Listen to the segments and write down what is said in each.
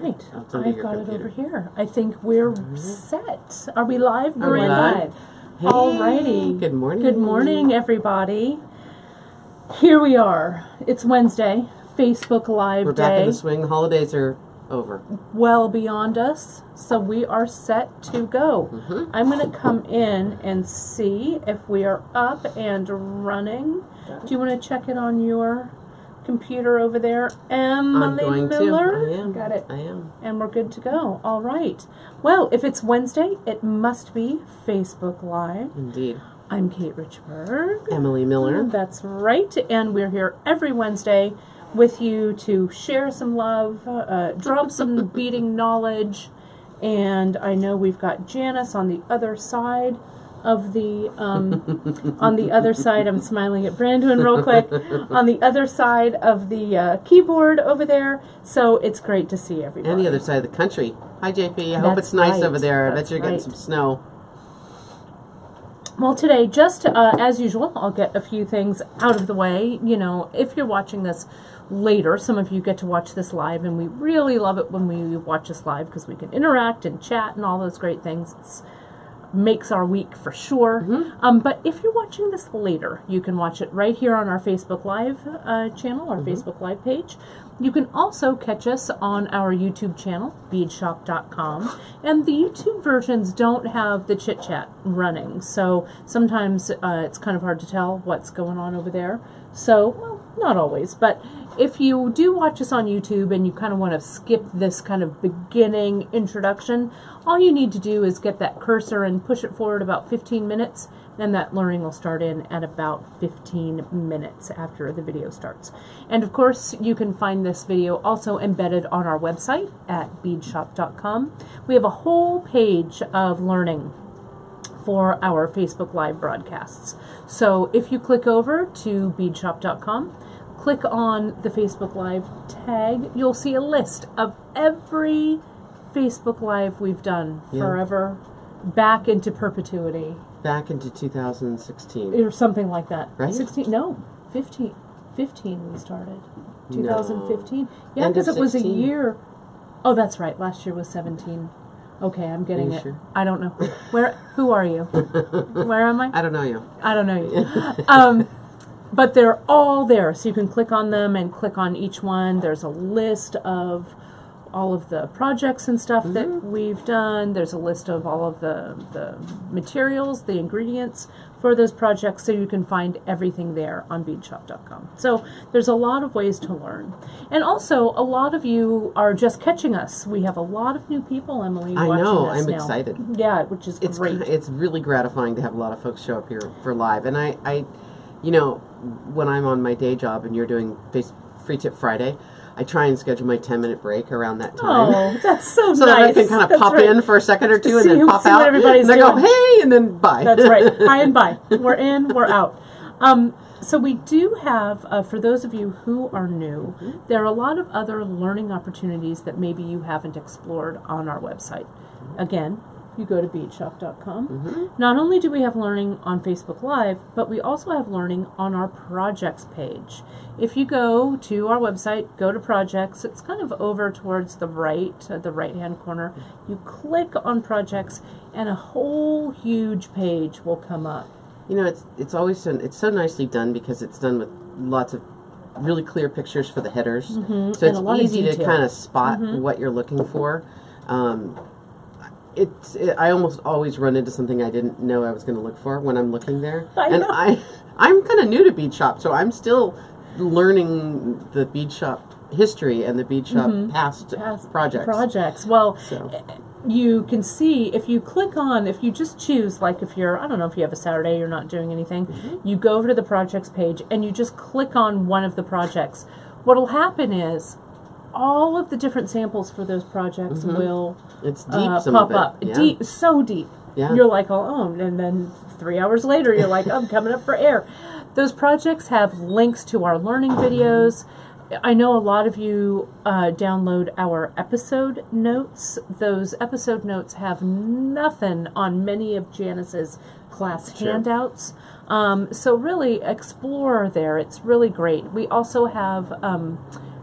right. I've got it over here. I think we're set. Are we live? We're live. Hey. Alrighty. Good morning. Good morning, everybody. Here we are. It's Wednesday. Facebook Live We're day. back in the swing. The holidays are over. Well beyond us. So we are set to go. I'm going to come in and see if we are up and running. Do you want to check it on your computer over there? Emily Miller? I am. Got it. I am. And we're good to go. All right. Well, if it's Wednesday, it must be Facebook Live. Indeed. I'm Kate Richburg. Emily Miller. That's right. And we're here every Wednesday with you to share some love, drop some beading knowledge. And I know we've got Janice on the other side of the, on the other side, I'm smiling at Brandon real quick, on the other side of the keyboard over there. So it's great to see everybody. And the other side of the country. Hi, JP. I hope it's nice over there. I bet you're getting some snow. Well, today, just as usual, I'll get a few things out of the way. You know, if you're watching this later, some of you get to watch this live, and we really love it when we watch this live because we can interact and chat and all those great things. It makes our week for sure. But if you're watching this later, you can watch it right here on our Facebook Live channel, our Facebook Live page. You can also catch us on our YouTube channel, beadshop.com. And the YouTube versions don't have the chit-chat running, so sometimes it's kind of hard to tell what's going on over there. So, well, not always, but if you do watch us on YouTube and you kind of want to skip this kind of beginning introduction, all you need to do is get that cursor and push it forward about 15 minutes, and that learning will start in at about 15 minutes after the video starts. And of course, you can find this video also embedded on our website at beadshop.com. We have a whole page of learning for our Facebook Live broadcasts. So if you click over to beadshop.com, click on the Facebook Live tag, you'll see a list of every Facebook Live we've done forever, back into perpetuity. Back into 2016. Or something like that. Right? 16? No, 15. 15 we started. 2015? No. Yeah, because it was a 16. year. Oh, that's right. Last year was 17. Okay, I'm getting it. Sure? I don't know. Who are you? Where am I? I don't know you. I don't know you. But they're all there, so you can click on them and click on each one. There's a list of all of the projects and stuff that we've done. There's a list of all of the materials, the ingredients for those projects, so you can find everything there on beadshop.com. So there's a lot of ways to learn. And also, a lot of you are just catching us. We have a lot of new people, Emily, watching us now. I'm excited. Yeah, which is great. It's really gratifying to have a lot of folks show up here for live. And I you know, when I'm on my day job and you're doing Free Tip Friday, I try and schedule my 10-minute break around that time. Oh, that's so nice. So that I can kind of pop in for a second or two and then pop out. And I go, hey, and then bye. That's right. Hi and bye. We're in, we're out. So we do have, for those of you who are new, there are a lot of other learning opportunities that maybe you haven't explored on our website. Again, you go to beadshop.com. Not only do we have learning on Facebook Live, but we also have learning on our projects page. If you go to our website, go to projects, it's kind of over towards the right-hand corner. You click on projects, and a whole huge page will come up. You know, it's always done. It's so nicely done because it's done with lots of really clear pictures for the headers, so it's easy to kind of spot what you're looking for. I almost always run into something I didn't know I was going to look for when I'm looking there. I'm kind of new to bead shop, so I'm still learning the bead shop history and the bead shop past projects. Well, you can see if you click on, if you just choose, like if you're, I don't know if you have a Saturday, you're not doing anything, you go over to the projects page and you just click on one of the projects. What'll happen is all of the different samples for those projects will pop up. Deep, so deep. Yeah. You're like, oh, and then 3 hours later, you're like, oh, I'm coming up for air. Those projects have links to our learning videos. I know a lot of you download our episode notes. Those episode notes have nothing on many of Janice's class handouts. So really explore there. It's really great. We also have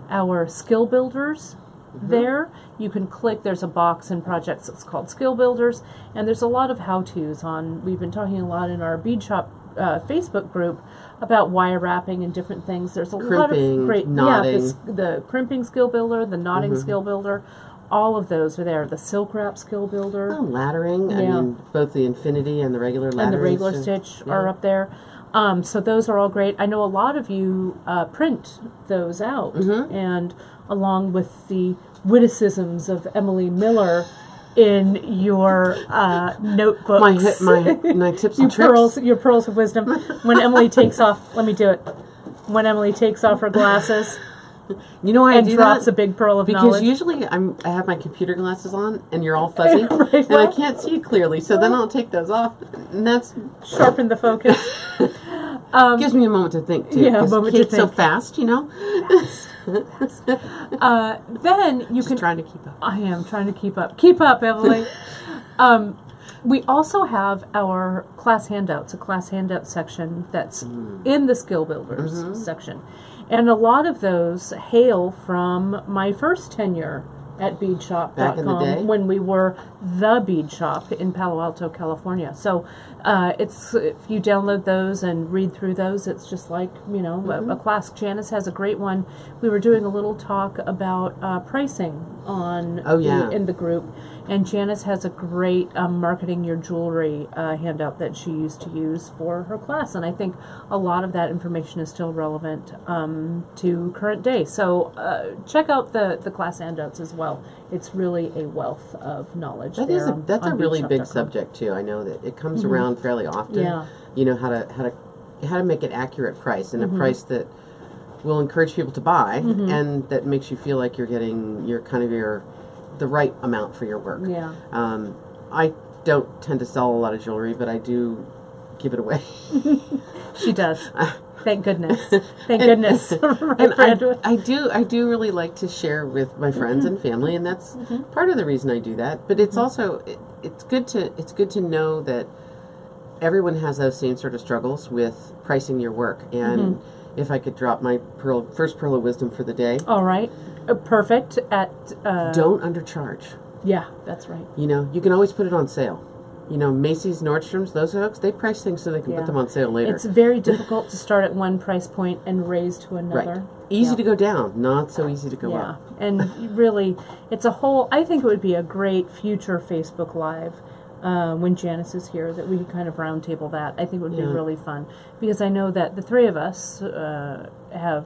our skill builders there. You can click, there's a box in projects that's called Skill Builders, and there's a lot of how-tos on, we've been talking a lot in our bead shop Facebook group about wire wrapping and different things. There's a lot of great, knotting. the crimping skill builder, the knotting skill builder, all of those are there. The silk wrap skill builder. Oh, laddering. I mean, both the infinity and the regular laddering. And the regular stitch are up there. So those are all great. I know a lot of you print those out, and along with the witticisms of Emily Miller in your notebooks. My tips and tricks. Your pearls of wisdom. When Emily takes off, let me do it. When Emily takes off her glasses. You know why I do drops that? a big pearl of because knowledge. usually I have my computer glasses on and you're all fuzzy right, and I can't see clearly, so then I'll take those off and that's sharpen the focus. Gives me a moment to think too. Yeah, a moment to think. So fast, you know. Then you can. Trying to keep up. I am trying to keep up. Keep up, Emily. We also have our class handouts, a class handout section that's in the Skill Builders section. And a lot of those hail from my first tenure at beadshop.com Back in the day? when we were the bead shop in Palo Alto, California. So it's if you download those and read through those, it's just like, you know, a class. Janice has a great one. We were doing a little talk about pricing on in the group. And Janice has a great marketing your jewelry handout that she used to use for her class. And I think a lot of that information is still relevant to current day. So check out the class handouts as well. It's really a wealth of knowledge. That's a really big subject too. I know that it comes around fairly often. Yeah. You know, how to make an accurate price and a price that will encourage people to buy and that makes you feel like you're getting the right amount for your work. Yeah. I don't tend to sell a lot of jewelry, but I do give it away. She does. Thank goodness. Thank goodness. And I do really like to share with my friends and family, and that's part of the reason I do that. But it's also it's good to know that everyone has those same sort of struggles with pricing your work. And if I could drop my first pearl of wisdom for the day. All right. Perfect. Don't undercharge. Yeah, that's right. You know, you can always put it on sale. You know, Macy's, Nordstrom's, those folks, they price things so they can put them on sale later. It's very difficult to start at one price point and raise to another. Right. Easy to go down, not so easy to go up. And really, it's a whole, I think it would be a great future Facebook Live when Janice is here, that we could kind of roundtable that. I think it would be really fun. Because I know that the three of us have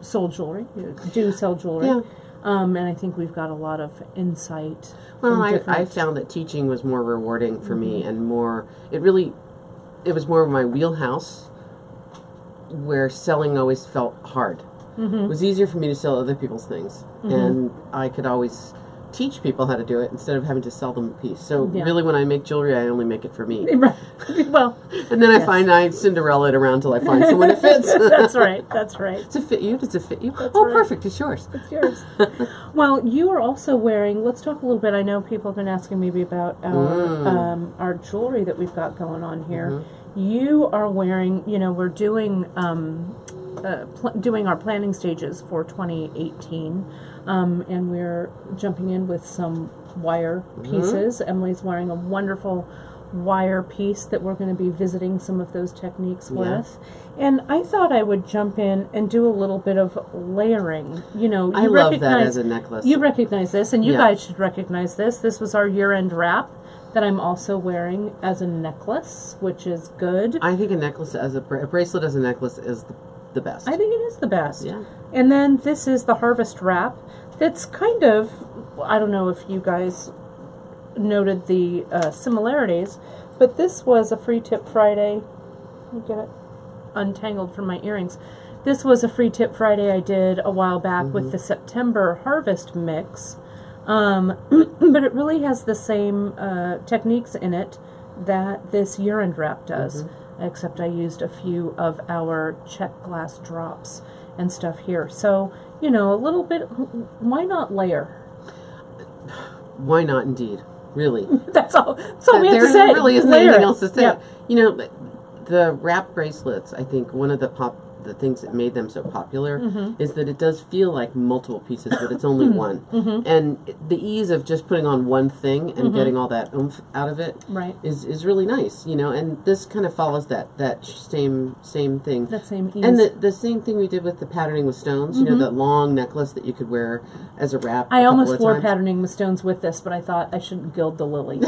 sold jewelry, do sell jewelry. Yeah. And I think we've got a lot of insight. Well, I found that teaching was more rewarding for me and more, it was more of my wheelhouse, where selling always felt hard. It was easier for me to sell other people's things. And I could always teach people how to do it instead of having to sell them a piece. So really, when I make jewelry, I only make it for me. Right. Well, and then I find I Cinderella it around till I find someone it fits. That's right. That's right. Does it fit you? Does it fit you? That's right. Perfect. It's yours. It's yours. Well, you are also wearing. Let's talk a little bit. I know people have been asking maybe about our jewelry that we've got going on here. You are wearing. You know, we're doing doing our planning stages for 2018. And we're jumping in with some wire pieces. Emily's wearing a wonderful wire piece that we're going to be visiting some of those techniques with. And I thought I would jump in and do a little bit of layering. You know, I love that as a necklace. You recognize this, and you guys should recognize this. This was our year-end wrap that I'm also wearing as a necklace, which is good. I think a necklace as a bracelet as a necklace is the best. I think it is the best. Yeah. And then this is the harvest wrap. That's kind of, I don't know if you guys noted the similarities, but this was a free tip Friday. Let me get it untangled from my earrings. This was a free tip Friday I did a while back with the September harvest mix. But it really has the same techniques in it that this year-end wrap does, except I used a few of our check glass drops and stuff here. So, you know, a little bit, why not layer? Why not, indeed. Really. That's all we have to say. There really isn't layer. anything else to say. Yeah. You know, the wrap bracelets, I think one of the the things that made them so popular is that it does feel like multiple pieces, but it's only one. And the ease of just putting on one thing and getting all that oomph out of it is really nice, you know. And this kind of follows that same thing. That same ease. And the same thing we did with the patterning with stones, you know, that long necklace that you could wear as a wrap. I almost wore patterning with stones with this, but I thought I shouldn't gild the lily.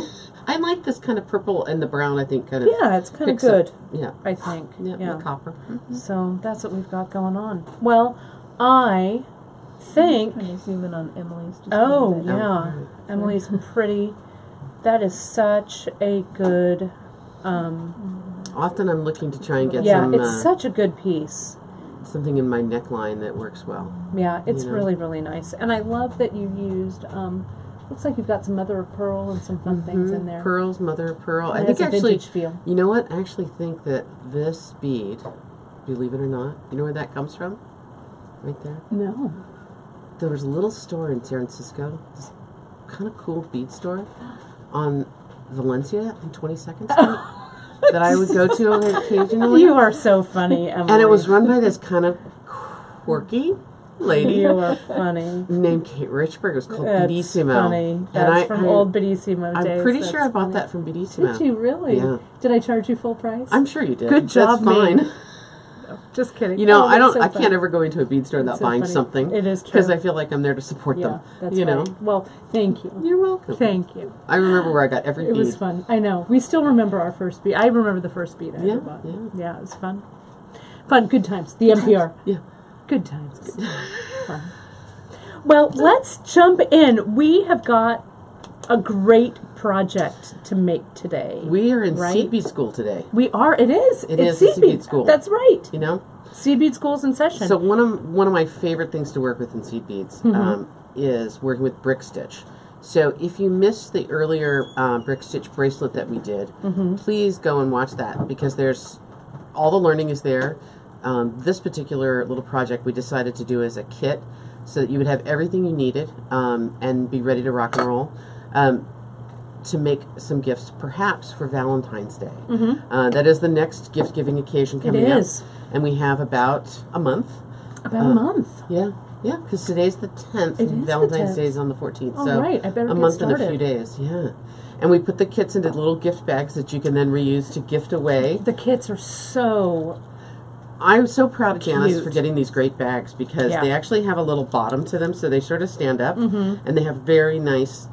I like this kind of purple and the brown, I think, kind of. Yeah, it's kind of good. Yeah. I think. Yeah, the copper. So that's what we've got going on. Well, I think... Can you zoom in on Emily's? Just Emily's pretty. That is such a good... Often I'm looking to try and get some... it's such a good piece. Something in my neckline that works well. Yeah, it's really, really nice. And I love that you used... looks like you've got some mother of pearl and some fun things in there. Pearls, mother of pearl. And I think a actually, vintage feel. you know what? I actually think that this bead, believe it or not, you know where that comes from? Right there. No. There was a little store in San Francisco, this kind of cool bead store on Valencia and 22nd Street that I would go to occasionally. You are so funny, Emily. And it was run by this kind of quirky lady. You are funny. Named Kate Richburg. It was called That's Bedissimo. funny. That's from old Bedissimo days. I'm pretty sure I That's bought funny. that from Bedissimo. Did you really? Yeah. Did I charge you full price? I'm sure you did. Good job, That's fine. me. No, just kidding. You know, Oh, I can't ever go into a bead store without so buying funny. something. It is true. Because I feel like I'm there to support them. That's you know? right. Well, thank you. You're welcome. Thank you. I remember where I got every bead. It was fun. I know. We still remember our first bead. I remember the first bead I ever bought. Yeah, it was fun. Fun. Good times. The NPR. Yeah. Good times. Fun. Well, let's jump in. We have got a great project to make today. We are in seed bead school today. We are. It is. It's seed bead school. That's right. You know? Seed bead school's in session. So one of my favorite things to work with in seed beads is working with brick stitch. So if you missed the earlier brick stitch bracelet that we did, please go and watch that, because there's all the learning is there. This particular little project we decided to do as a kit, so that you would have everything you needed and be ready to rock and roll to make some gifts, perhaps for Valentine's Day. That is the next gift-giving occasion coming up. And we have about a month. About a month? Yeah, because today's the 10th, and Valentine's Day is on the 14th. Oh, so right. I better a get month started. and a few days, yeah. And we put the kits into little gift bags that you can then reuse to gift away. The kits are so... I'm so proud of Janice cute. for getting these great bags, because they actually have a little bottom to them, so they sort of stand up, and they have very nice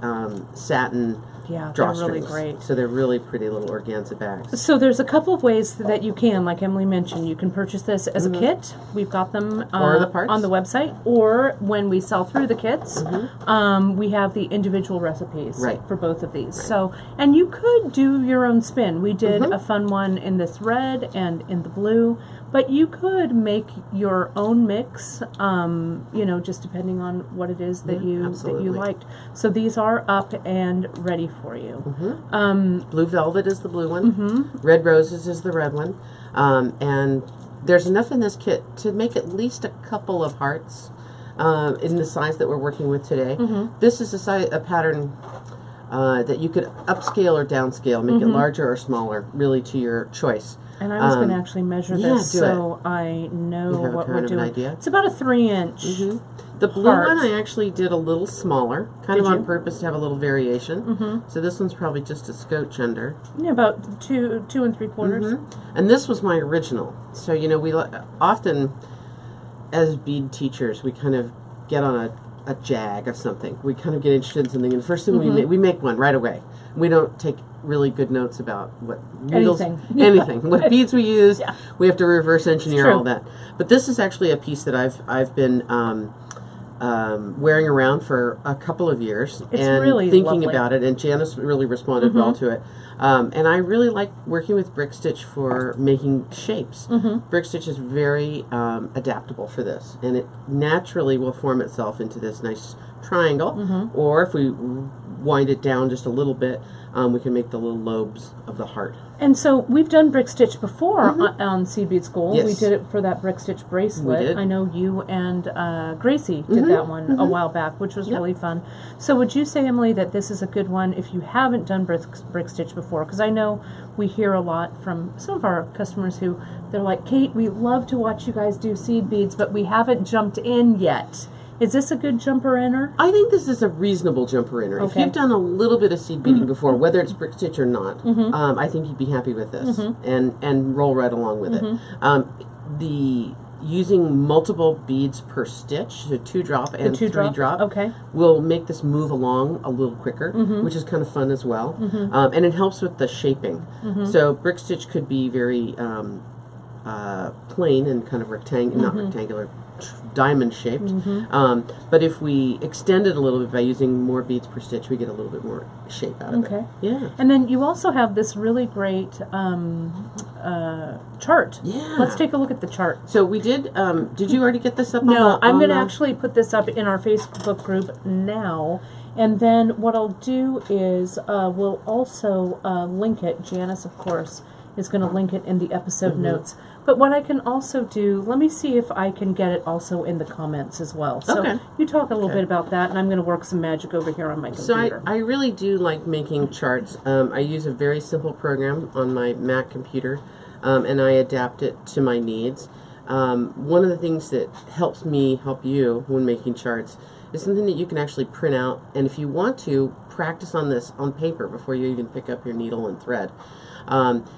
satin they're really great. So they're really pretty little organza bags. So there's a couple of ways that you can, like Emily mentioned, you can purchase this as a kit. We've got them or the parts on the website, or when we sell through the kits, we have the individual recipes for both of these. So, and you could do your own spin. We did a fun one in this red and in the blue. But you could make your own mix, you know, just depending on what it is that you liked. So these are up and ready for you. Blue velvet is the blue one. Red roses is the red one. And there's enough in this kit to make at least a couple of hearts in the size that we're working with today. This is a pattern that you could upscale or downscale, make it larger or smaller, really to your choice. And I was going to actually measure this, so I know what we're doing. Idea? It's about a 3-inch. The blue one I actually did a little smaller, kind of on purpose to have a little variation. So this one's probably just a scotch under. Yeah, about 2 3/4. And this was my original. So, you know, we often, as bead teachers, we kind of get on a jag of something. We kind of get interested in something, and the first thing we make one right away. We don't take really good notes about what needles, anything, what beads we use. We have to reverse engineer all that. But this is actually a piece that I've been wearing around for a couple of years and really thinking lovely. about it. And Janice really responded well to it. And I really like working with brick stitch for making shapes. Brick stitch is very adaptable for this, and it naturally will form itself into this nice triangle, or if we wind it down just a little bit, we can make the little lobes of the heart. And so we've done brick stitch before on Seed Bead School. Yes. We did it for that brick stitch bracelet. We did. I know you and Gracie did that one a while back, which was really fun. So would you say, Emily, that this is a good one if you haven't done brick stitch before? Because I know we hear a lot from some of our customers who they're like, Kate, we love to watch you guys do seed beads, but we haven't jumped in yet. Is this a good jumper-inner? I think this is a reasonable jumper-inner. Okay. If you've done a little bit of seed beading before, whether it's brick stitch or not, I think you'd be happy with this and roll right along with it. Using multiple beads per stitch, so 2-drop and 3-drop, will make this move along a little quicker, which is kind of fun as well. And it helps with the shaping. So brick stitch could be very plain and kind of not rectangular, diamond shaped, but if we extend it a little bit by using more beads per stitch, we get a little bit more shape out of it. Yeah. And then you also have this really great chart. Yeah. Let's take a look at the chart. So we did. Did you already get this up? No, I'm going to actually put this up in our Facebook group now. And then what I'll do is we'll also link it. Janice, of course, is going to link it in the episode notes. But what I can also do, let me see if I can get it also in the comments as well. So you talk a little bit about that, and I'm going to work some magic over here on my computer. So I really do like making charts. I use a very simple program on my Mac computer, and I adapt it to my needs. One of the things that helps me help you when making charts is something that you can actually print out, and if you want to, practice on this on paper before you even pick up your needle and thread.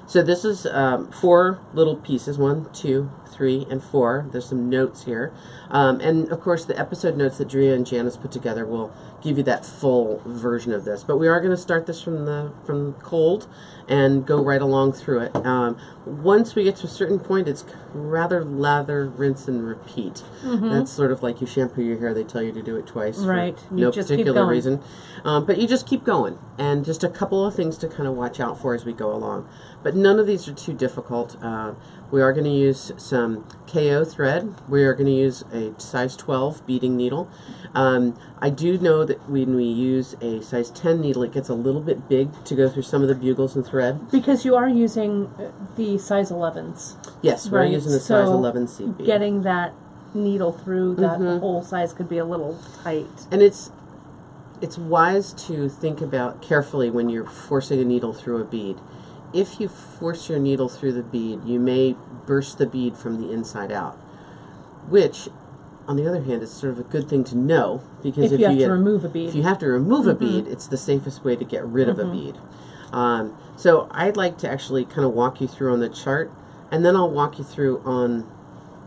So this is 4 little pieces, 1, 2, 3, and 4. There's some notes here. And of course the episode notes that Drea and Janice put together will give you that full version of this. But we are going to start this from cold and go right along through it. Once we get to a certain point, it's rather lather, rinse, and repeat. That's sort of like you shampoo your hair, they tell you to do it twice. Right. For no particular reason. But you just keep going. And just a couple of things to kind of watch out for as we go along. But none of these are too difficult. We are going to use some KO thread. We are going to use a size 12 beading needle. I do know that when we use a size 10 needle, it gets a little bit big to go through some of the bugles and thread. Because you are using the size 11s. Yes, we're using the size 11 seed bead. Getting that needle through that whole size could be a little tight. And it's wise to think about carefully when you're forcing a needle through a bead. If you force your needle through the bead, you may burst the bead from the inside out, which, on the other hand, is sort of a good thing to know, because if you have to remove a bead, it's the safest way to get rid of a bead. So I'd like to actually kind of walk you through on the chart, and then I'll walk you through on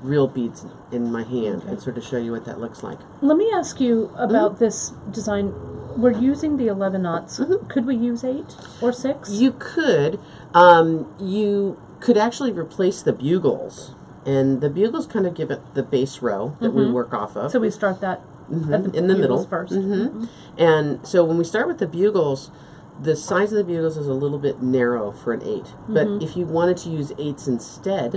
real beads in my hand and sort of show you what that looks like. Let me ask you about this design. We're using the 11 knots. Could we use 8 or 6? You could. You could actually replace the bugles, and the bugles kind of give it the base row that we work off of. So we start that in the middle first. And so when we start with the bugles, the size of the bugles is a little bit narrow for an 8. But if you wanted to use 8s instead,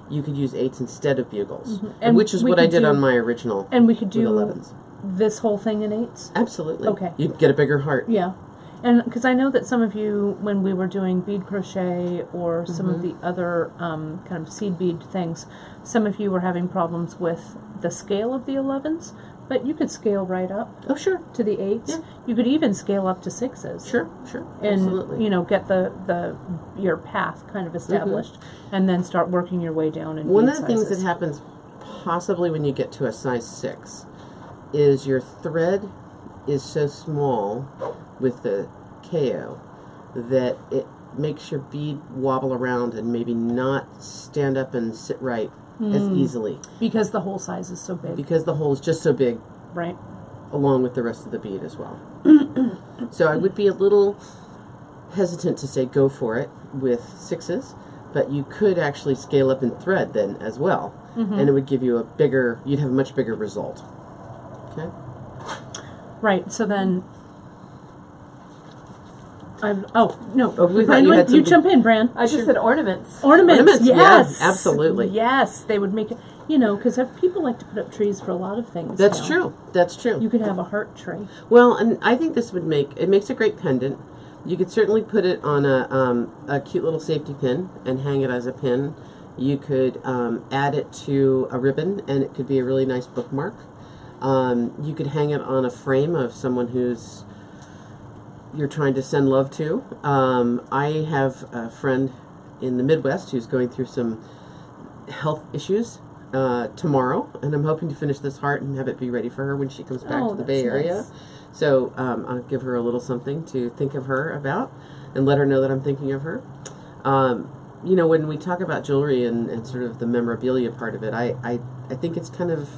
you could use 8s instead of bugles, and which is what I did on my original. And we could do 11s. This whole thing in 8s? Absolutely. Okay. You'd get a bigger heart. Yeah. And because I know that some of you, when we were doing bead crochet or some of the other kind of seed bead things, some of you were having problems with the scale of the 11s, but you could scale right up to the 8s. Yeah. You could even scale up to 6s. Sure. And, absolutely. you know, get your path kind of established and then start working your way down in One bead of the things sizes. that happens possibly when you get to a size 6 is your thread is so small with the KO that it makes your bead wobble around and maybe not stand up and sit right as easily. Because the hole size is so big. Because the hole is just so big. Right. Along with the rest of the bead as well. So I would be a little hesitant to say go for it with 6s, but you could actually scale up in thread then as well. And it would give you you'd have a much bigger result. Okay? Right, so then... you jump in, Bran. I just said ornaments. Ornaments, yes. Yeah, absolutely. Yes, they would make it... You know, because people like to put up trees for a lot of things. That's now. true. That's true. You could have a heart tree. Well, and I think this would makes a great pendant. You could certainly put it on a cute little safety pin and hang it as a pin. You could add it to a ribbon, and it could be a really nice bookmark. You could hang it on a frame of someone you're trying to send love to. I have a friend in the Midwest who's going through some health issues tomorrow, and I'm hoping to finish this heart and have it be ready for her when she comes back to the Bay Area. Nice. So I'll give her a little something to think of her about and let her know that I'm thinking of her. You know, when we talk about jewelry and sort of the memorabilia part of it, I think it's kind of,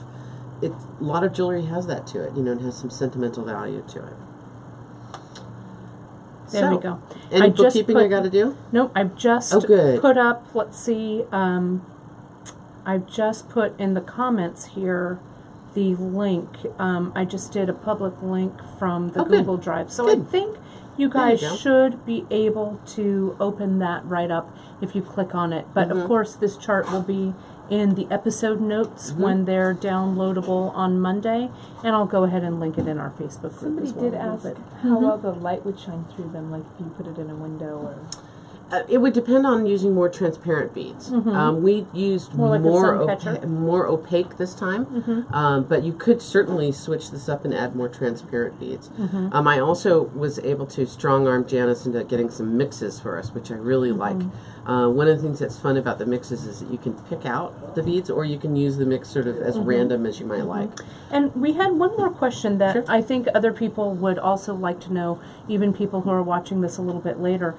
a lot of jewelry has that to it, you know, and has some sentimental value to it. There we go. Any bookkeeping I got to do? Nope, I've just put up, let's see, I've just put in the comments here the link. I just did a public link from the Google Drive. So I think you guys should be able to open that right up if you click on it. But of course, this chart will be in the episode notes when they're downloadable on Monday, and I'll go ahead and link it in our Facebook group as well. Somebody did ask how well the light would shine through them, like if you put it in a window or... It would depend on using more transparent beads. We used more opaque this time, but you could certainly switch this up and add more transparent beads. I also was able to strong-arm Janice into getting some mixes for us, which I really like. One of the things that's fun about the mixes is that you can pick out the beads, or you can use the mix sort of as random as you might like. And we had one more question that I think other people would also like to know, even people who are watching this a little bit later.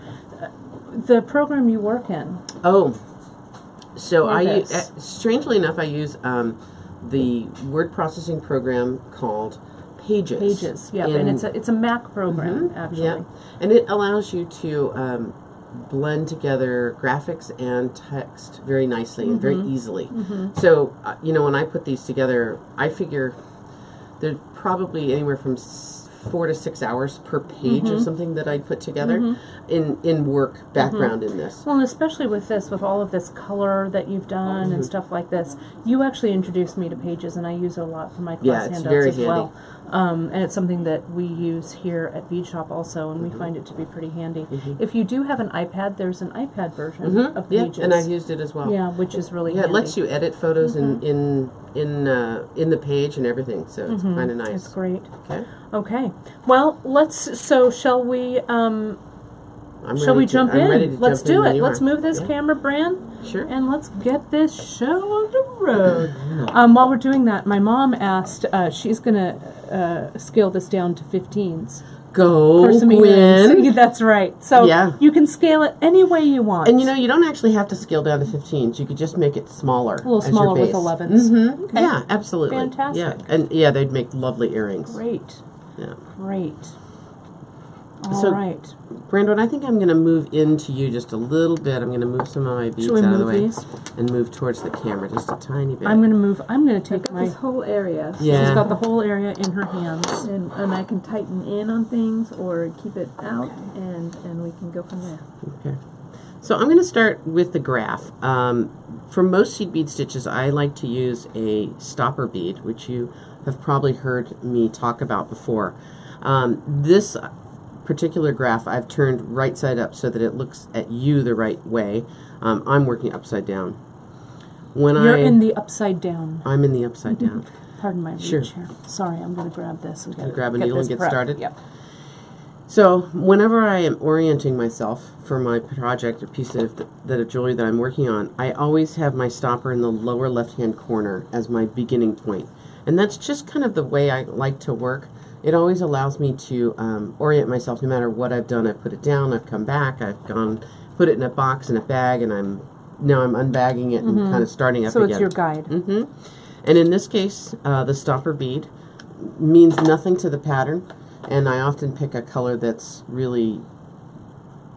The program you work in. Oh, so strangely enough, I use the word processing program called Pages. Pages, yeah, and it's a Mac program actually. Yeah, and it allows you to blend together graphics and text very nicely and very easily. So you know, when I put these together, I figure there's probably anywhere from 4 to 6 hours per page of something that I put together in work background in this. Well, and especially with this, with all of this color that you've done and stuff like this, you actually introduced me to Pages, and I use it a lot for my class handouts as well. And it's something that we use here at Bead Shop also, and we find it to be pretty handy. If you do have an iPad, there's an iPad version of Pages. And I've used it as well. Yeah, which is really handy. It lets you edit photos in the page and everything, so it's kind of nice. It's great. Okay. Okay. Well, shall we shall we jump in? Let's do it. Let's move this camera, Bran. Sure. And let's get this show on the road. While we're doing that, my mom asked, she's going to scale this down to 15s. Go, Gwen. That's right. So you can scale it any way you want. And you know, you don't actually have to scale down to 15s. You could just make it smaller. A little smaller with 11s. Okay. Yeah, absolutely. Fantastic. Yeah, and yeah, they'd make lovely earrings. Great. Yeah. Great. All right. Brandon, I think I'm going to move into you just a little bit. I'm going to move some of my beads out of the way and move towards the camera just a tiny bit. I'm going to take this whole area. Yeah. She's got the whole area in her hands. And I can tighten in on things or keep it out, and we can go from there. Okay. So I'm going to start with the graph. For most seed bead stitches, I like to use a stopper bead, which you have probably heard me talk about before. This particular graph I've turned right side up so that it looks at you the right way. I'm working upside down. You're in the upside down. I'm in the upside down. Pardon my reach here. Sorry, I'm going to grab this. And grab a needle and get started? Yep. So whenever I am orienting myself for my project or piece of jewelry that I'm working on, I always have my stopper in the lower left-hand corner as my beginning point. And that's just kind of the way I like to work. It always allows me to orient myself no matter what I've done. I've put it down, I've come back, I've gone, put it in a box, in a bag, and now I'm unbagging it and kind of starting up again. So it's your guide. And in this case, the stopper bead means nothing to the pattern, and I often pick a color that's really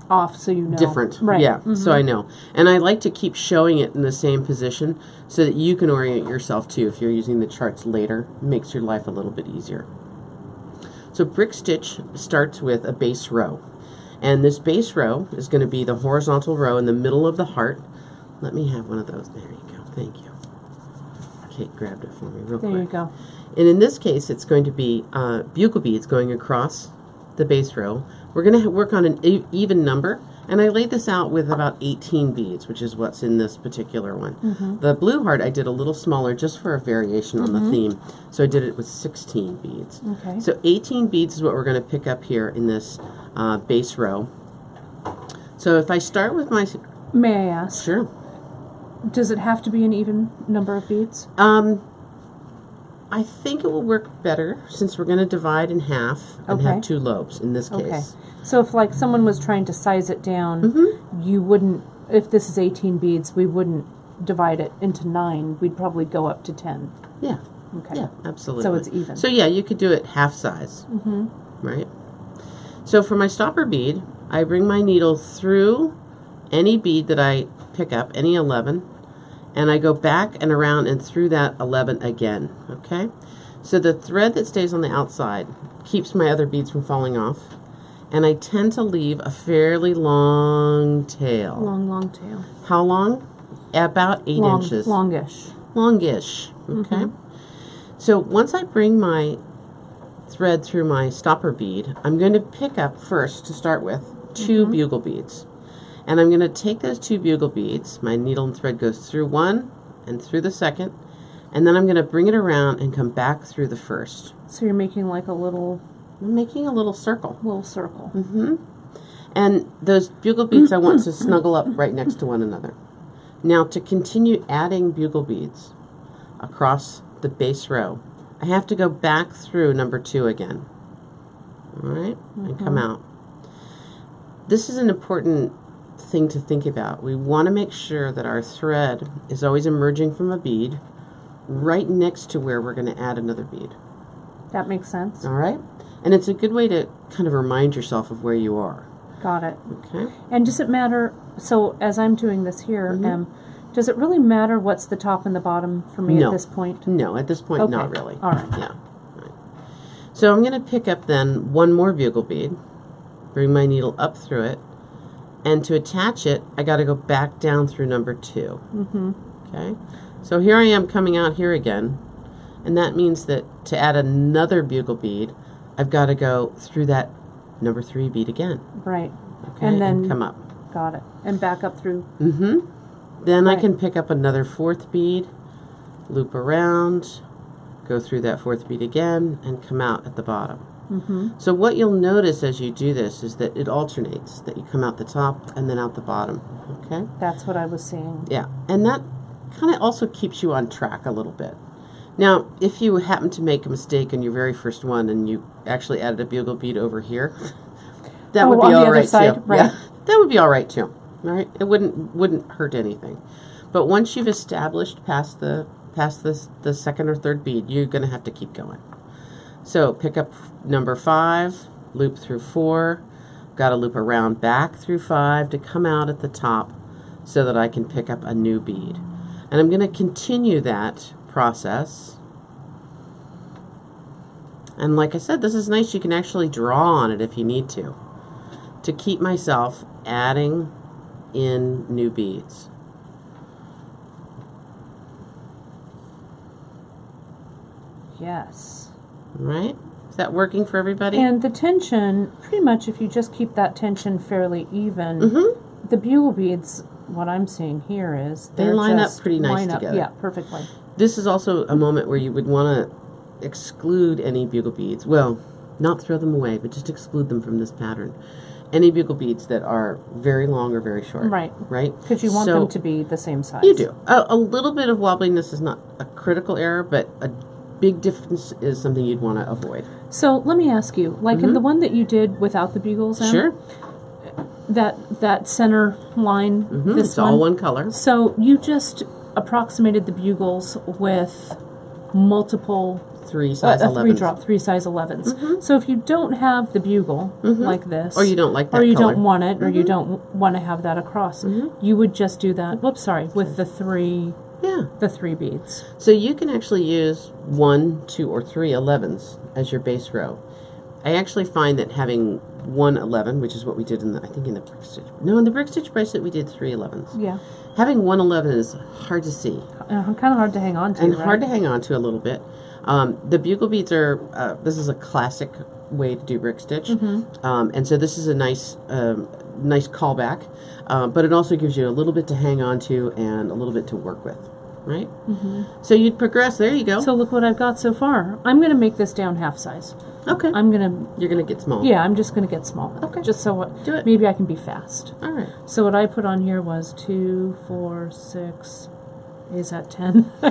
off, so you know. Different. Right. Yeah, so I know. And I like to keep showing it in the same position so that you can orient yourself too. If you're using the charts later, it makes your life a little bit easier. So brick stitch starts with a base row. And this base row is going to be the horizontal row in the middle of the heart. Let me have one of those. There you go. Thank you. Kate grabbed it for me real There quick. you go. And in this case, it's going to be bugle beads going across the base row. We're going to work on an even number, and I laid this out with about 18 beads, which is what's in this particular one. The blue heart I did a little smaller just for a variation on the theme, so I did it with 16 beads. Okay. So 18 beads is what we're going to pick up here in this base row. So if I start with my... May I ask? Sure. Does it have to be an even number of beads? I think it will work better since we're going to divide in half and have 2 lobes in this case. Okay. So if like someone was trying to size it down, you wouldn't, if this is 18 beads, we wouldn't divide it into 9. We'd probably go up to 10. Yeah. Okay. Yeah, absolutely. So it's even. So yeah, you could do it half size. Right? So for my stopper bead, I bring my needle through any bead that I pick up, any 11, and I go back and around and through that 11 again, okay? So the thread that stays on the outside keeps my other beads from falling off, and I tend to leave a fairly long tail. Long tail. How long? About 8 inches. Longish. Longish, okay? So once I bring my thread through my stopper bead, I'm going to pick up first, to start with, 2 bugle beads. And I'm going to take those 2 bugle beads, my needle and thread goes through one and through the second, and then I'm going to bring it around and come back through the first. So you're making like a little... I'm making a little circle. Little circle. And those bugle beads I want to snuggle up right next to one another. Now to continue adding bugle beads across the base row, I have to go back through number 2 again. Alright? And come out. This is an important thing to think about. We want to make sure that our thread is always emerging from a bead right next to where we're going to add another bead. That makes sense. All right? And it's a good way to kind of remind yourself of where you are. Got it. Okay? And does it matter, so as I'm doing this here, does it really matter what's the top and the bottom for me at this point? No, at this point, Okay. not really. All right. Yeah. Right. So I'm going to pick up then one more bugle bead, bring my needle up through it, and to attach it, I got to go back down through number 2. Okay? So here I am coming out here again, and that means that to add another bugle bead, I've got to go through that number 3 bead again. Right. Okay? And then come up. Got it. And back up through. Then I can pick up another 4th bead, loop around, go through that 4th bead again, and come out at the bottom. So what you'll notice as you do this is that it alternates, that you come out the top and then out the bottom. Okay? That's what I was seeing. Yeah, and that kind of also keeps you on track a little bit. Now, if you happen to make a mistake in your very first one and you actually added a bugle bead over here, that would be all right too. Right. Yeah, that would be all right too. All right, it wouldn't hurt anything. But once you've established past the second or third bead, you're going to have to keep going. So pick up number 5, loop through 4, got to loop around back through 5 to come out at the top so that I can pick up a new bead. And I'm going to continue that process. And like I said, this is nice. You can actually draw on it if you need to keep myself adding in new beads. Yes. Right? Is that working for everybody? And the tension, pretty much if you just keep that tension fairly even, the bugle beads, what I'm seeing here is they line up pretty nice together. Yeah, perfectly. This is also a moment where you would want to exclude any bugle beads. Well, not throw them away, but just exclude them from this pattern. Any bugle beads that are very long or very short. Right. Right? Because you want them to be the same size. You do. A little bit of wobbliness is not a critical error, but a big difference is something you'd want to avoid. So let me ask you, like in the one that you did without the bugles in, Sure. that center line, this it's all one color. So you just approximated the bugles with multiple 3 size 11s. 3 size 11s. So if you don't have the bugle like this, or you don't like that or you color. don't want it, or you don't want to have that across, you would just do that. Whoops, sorry, with the 3. Yeah. The 3 beads. So you can actually use 1, 2, or 3 11s as your base row. I actually find that having 111, which is what we did in the, I think in the brick stitch. No, in the brick stitch bracelet we did 3 11s. Yeah. Having 111 is hard to see. Kind of hard to hang on to, And right? hard to hang on to a little bit. The bugle beads are, this is a classic way to do brick stitch. And so this is a nice, nice callback. But it also gives you a little bit to hang on to and a little bit to work with. Right? So you'd progress. There you go. So look what I've got so far. I'm going to make this down half size. Okay. You're going to get small. Yeah, I'm just going to get small. Okay. Just so Do it. maybe I can be fast. All right. So what I put on here was 2, 4, 6. Is that 10? I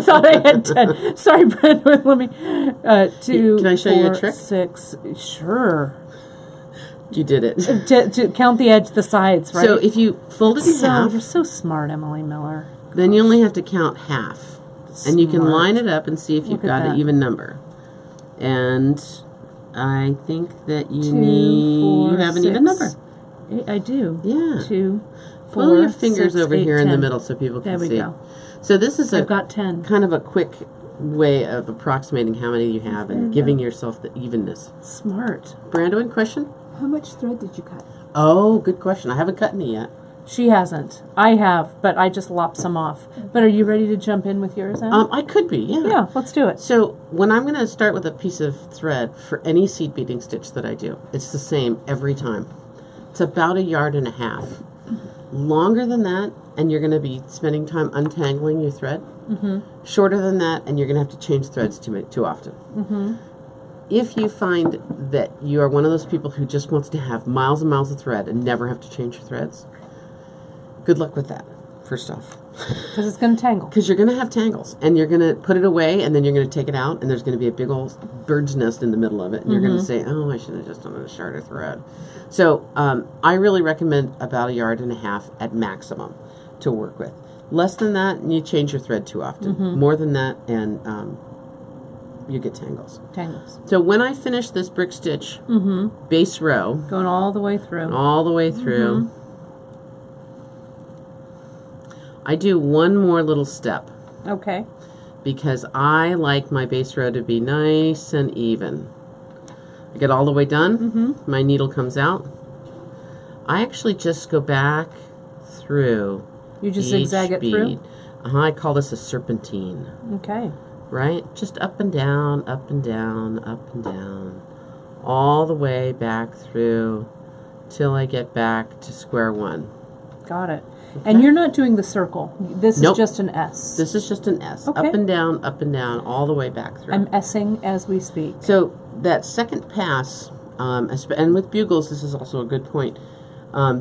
thought I had 10. Sorry, Brandon. Let me. 2. Can I show 4, you a trick? 6. Sure. You did it. To count the edge, the sides, right? So if you fold it in half, you're so smart, Emily Miller. then you only have to count half. And you can Smart. line it up and see if you've Look at got an that. even number. And I think that you 2, need 4, you have an 6. even number. I do. Yeah. 2, 4, Pull your fingers 6, over 8, here in the 10. middle so people can There we see. go. So this is I've got 10. kind of a quick way of approximating how many you have and giving yourself the evenness. Smart. Brandon, question? How much thread did you cut? Oh, good question. I haven't cut any yet. She hasn't. I have, but I just lop some off. But are you ready to jump in with yours, Em? I could be, yeah. Yeah, let's do it. So when I'm going to start with a piece of thread for any seed beading stitch that I do, it's the same every time. It's about 1.5 yards. Longer than that, and you're going to be spending time untangling your thread. Shorter than that, and you're going to have to change threads too often. If you find that you are one of those people who just wants to have miles and miles of thread and never have to change your threads, good luck with that, first off. Because it's going to tangle. Because you're going to have tangles, and you're going to put it away, and then you're going to take it out, and there's going to be a big old bird's nest in the middle of it, and you're going to say, oh, I should have just done a shorter thread. So I really recommend about 1.5 yards at maximum to work with. Less than that, and you change your thread too often. More than that, and you get tangles. Tangles. So when I finish this brick stitch base row, Going all the way through. all the way through, I do one more little step Okay. because I like my base row to be nice and even. I get all the way done, my needle comes out. I actually just go back through You just each zigzag it bead. through? I call this a serpentine, Okay. right? Just up and down, up and down, up and down, all the way back through till I get back to square one. Got it. And you're not doing the circle. This Nope. is just an S. This is just an S, Okay. up and down, all the way back through. I'm S-ing as we speak. So that second pass, and with bugles, this is also a good point.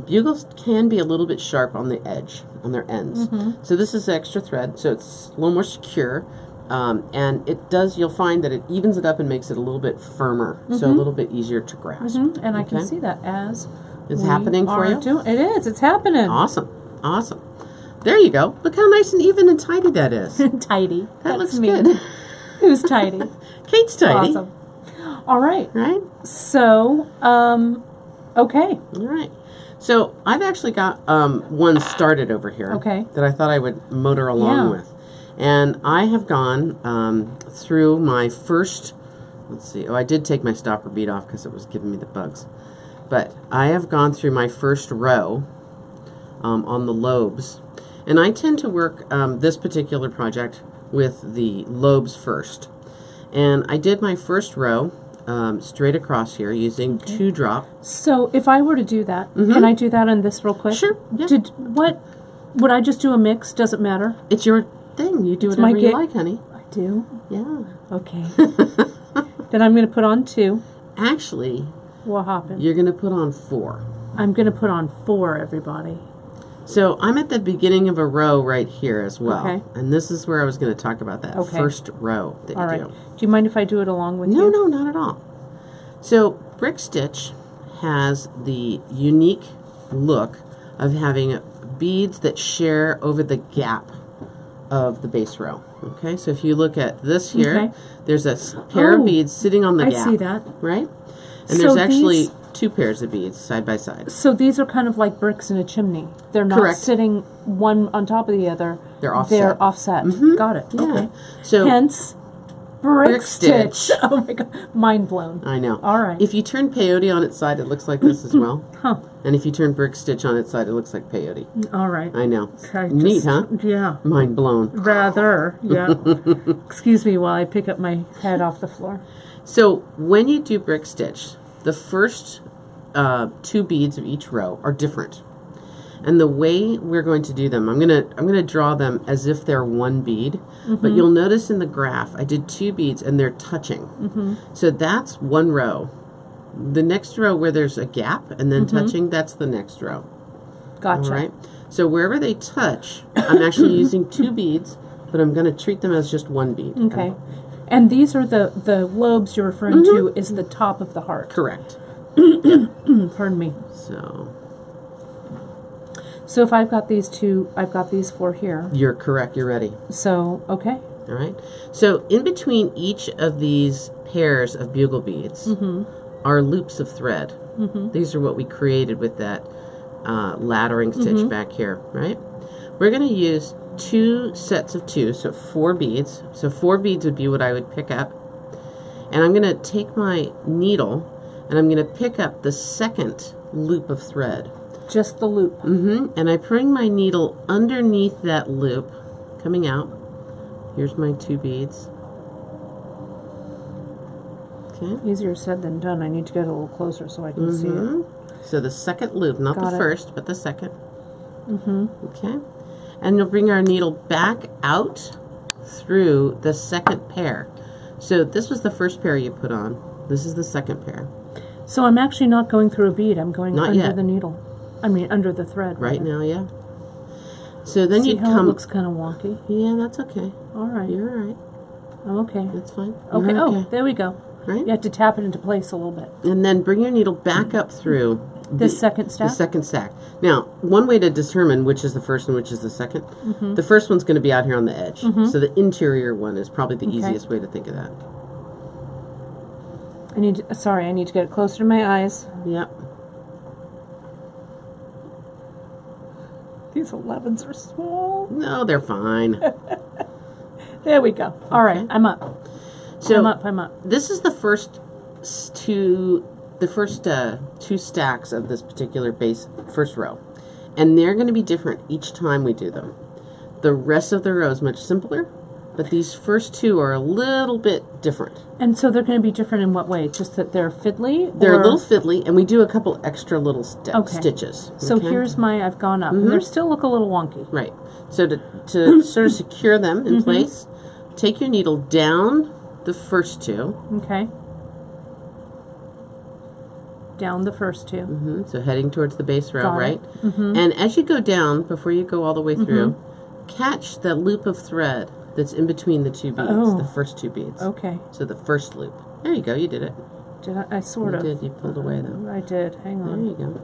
Bugles can be a little bit sharp on the edge, on their ends. So this is extra thread, so it's a little more secure. And it does, you'll find that it evens it up and makes it a little bit firmer, so a little bit easier to grasp. And I can Okay? see that as It's we happening for are you? It is. It's happening. Awesome, awesome. There you go. Look how nice and even and tidy that is. Tidy. That That's looks me. good. Who's tidy? Kate's tidy. Awesome. All right. Right? So, okay. All right. So I've actually got one started over here Okay. that I thought I would motor along Yeah. with. And I have gone through my first, let's see, I did take my stopper bead off because it was giving me the bugs. But I have gone through my first row on the lobes. And I tend to work this particular project with the lobes first. And I did my first row straight across here using 2 drop. So, if I were to do that, can I do that on this real quick? Sure, yeah. Would I just do a mix? Does it matter? It's your thing. You do It's my whatever you gig. like, honey. I do. Yeah. Okay. Then I'm going to put on 2. Actually, What happened? you're going to put on 4. I'm going to put on 4, everybody. So I'm at the beginning of a row right here as well. Okay. And this is where I was going to talk about that Okay. first row that All you right. do. Do you mind if I do it along with No, you? no, not at all. So brick stitch has the unique look of having beads that share over the gap of the base row. Okay, so if you look at this here, Okay. there's a pair Oh, of beads sitting on the I gap. see that. Right? And So there's actually these- 2 pairs of beads side by side. So these are kind of like bricks in a chimney. They're not Correct. sitting one on top of the other. They're offset. They're offset. Got it. Yeah. Okay. So Hence, Brick stitch. Oh my god, mind blown. I know. All right. If you turn peyote on its side, it looks like this as well. Huh. And if you turn brick stitch on its side, it looks like peyote. All right. I know. I Neat, just- huh? Yeah. Mind blown. Rather. Yeah. Excuse me while I pick up my head off the floor. So when you do brick stitch, the first 2 beads of each row are different. And the way we're going to do them, I'm gonna draw them as if they're one bead, but you'll notice in the graph I did 2 beads and they're touching. So that's one row. The next row where there's a gap and then touching, that's the next row. Gotcha. All right. So wherever they touch, I'm actually using 2 beads, but I'm going to treat them as just 1 bead. Okay. And these are the lobes you're referring to is the top of the heart. Correct. Pardon me. So if I've got these 2, I've got these 4 here. you're correct. You're ready. So, okay. All right. So in between each of these pairs of bugle beads are loops of thread. These are what we created with that laddering stitch back here, right? We're going to use 2 sets of 2, so 4 beads. So 4 beads would be what I would pick up. And I'm going to take my needle and I'm going to pick up the second loop of thread. Just the loop. And I bring my needle underneath that loop, coming out. Here's my 2 beads. Okay. Easier said than done. I need to get a little closer so I can see it. So the second loop, not Got the it. first, but the second. Okay. And you'll bring our needle back out through the second pair. So this was the first pair you put on. This is the second pair. So I'm actually not going through a bead. I'm going Not under yet. the needle. I mean, under the thread. Right rather. now, yeah. So then See you how come. it looks kind of wonky? Yeah, that's okay. All right. You're all right. I'm okay. That's fine. Okay. You're Oh, there we go. Right. You have to tap it into place a little bit. And then bring your needle back up through This second stack? The second stack. Now, one way to determine which is the first and which is the second, the first one's going to be out here on the edge. So the interior one is probably the easiest way to think of that. I need to get it closer to my eyes. Yep. These 11s are small. No, they're fine. There we go. All right, I'm up. So I'm up. this is the first two stacks of this particular base first row, and they're going to be different each time we do them. The rest of the row is much simpler, but these first 2 are a little bit different. And so they're going to be different in what way? Just that they're fiddly? They're or? a little fiddly, and we do a couple extra little stitches. So okay? here's I've gone up, and they still look a little wonky. Right. So to sort of secure them in place, take your needle down the first 2. Okay. Down the first 2. So heading towards the base row, Got it. right? And as you go down, before you go all the way through, catch the loop of thread that's in between the 2 beads, the first 2 beads. Okay. So the first loop. There you go, you did it. Did I sort You of. did, you pulled away though. I did. Hang There on. you go.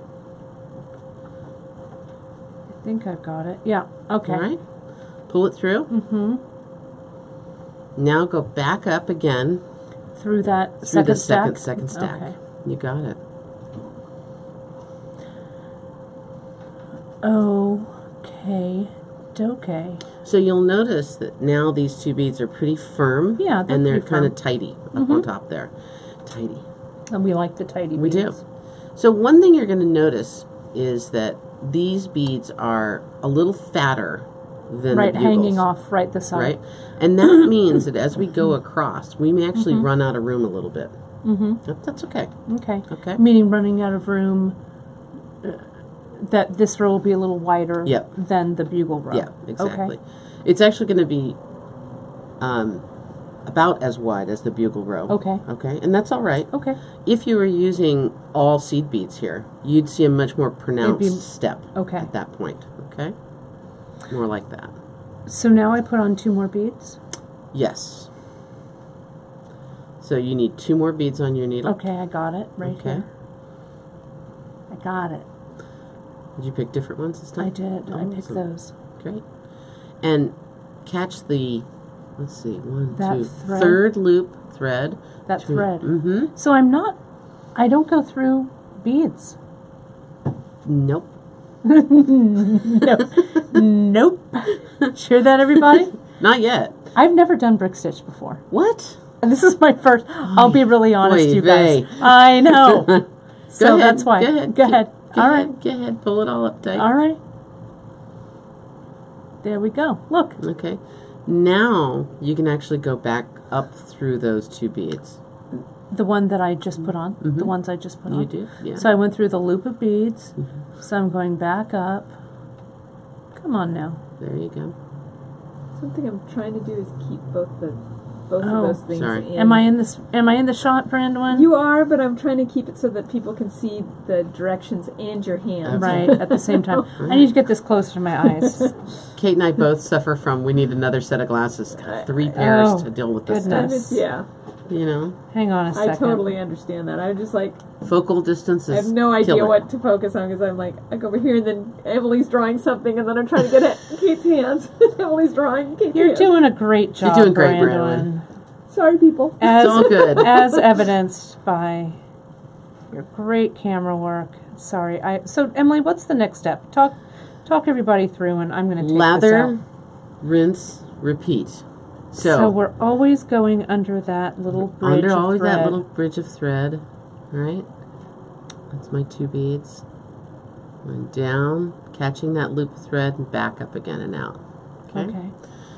I think I've got it. Yeah. Okay. All right. Pull it through. Now go back up again Through that through the second second stack. Okay. You got it. Okay. So you'll notice that now these 2 beads are pretty firm. Yeah, they're and they're pretty kind firm. of tidy up on top there. Tidy. And we like the tidy We beads. do. So one thing you're going to notice is that these beads are a little fatter than Right, the hanging bugles, off right the side. right? And that means that as we go across, we may actually run out of room a little bit. That's okay. Okay. Okay. Meaning running out of room, that this row will be a little wider Yep. than the bugle row. Yeah, exactly. Okay. It's actually going to be about as wide as the bugle row. Okay. Okay, and that's all right. Okay. If you were using all seed beads here, you'd see a much more pronounced step Okay. at that point. Okay, more like that. So now I put on 2 more beads. Yes. So you need 2 more beads on your needle. Okay, I got it right Okay. here. I got it. Did you pick different ones this time? I did. I picked Awesome. those. Great. And catch the, let's see, That 2, thread. third loop thread. That thread. Mm-hmm. So I don't go through beads. Nope. Nope. Hear that, everybody? Not yet. I've never done brick stitch before. What? And this is my first. I'll be really honest, Oy you guys. vey. I know. So ahead, that's why. Go ahead. Go ahead. Go All ahead, right. Go ahead. Pull it all up tight. All right. There we go. Look. Okay. Now you can actually go back up through those 2 beads. The one that I just put on. The ones I just put on. You do? Yeah. So I went through the loop of beads. So I'm going back up. Come on now. There you go. Something I'm trying to do is keep both of Oh, those things sorry. in. Am I in this? Am I in the shot, Brandon? You are, but I'm trying to keep it so that people can see the directions and your hands. Right at the same time. I need to get this closer to my eyes. Kate and I both suffer from, we need another set of glasses, 3 pairs Oh, to deal with this goodness. stuff. Yeah, You know, Hang on a second. I totally understand that. I'm just like, focal distance is I have no idea killer. what to focus on because I'm like, I go over here and then Emily's drawing something and then I'm trying to get it in Kate's hands. Emily's drawing Kate's You're hands. doing a great job, doing great, Brandon. Sorry, people. As, It's all good. as evidenced by your great camera work. Sorry. So, Emily, what's the next step? Talk everybody through, and I'm going to take this Lather, out. rinse, repeat. So we're always going under that little bridge under of always thread. that little bridge of thread, right? That's my 2 beads. And down, catching that loop of thread, and back up again and out. Okay.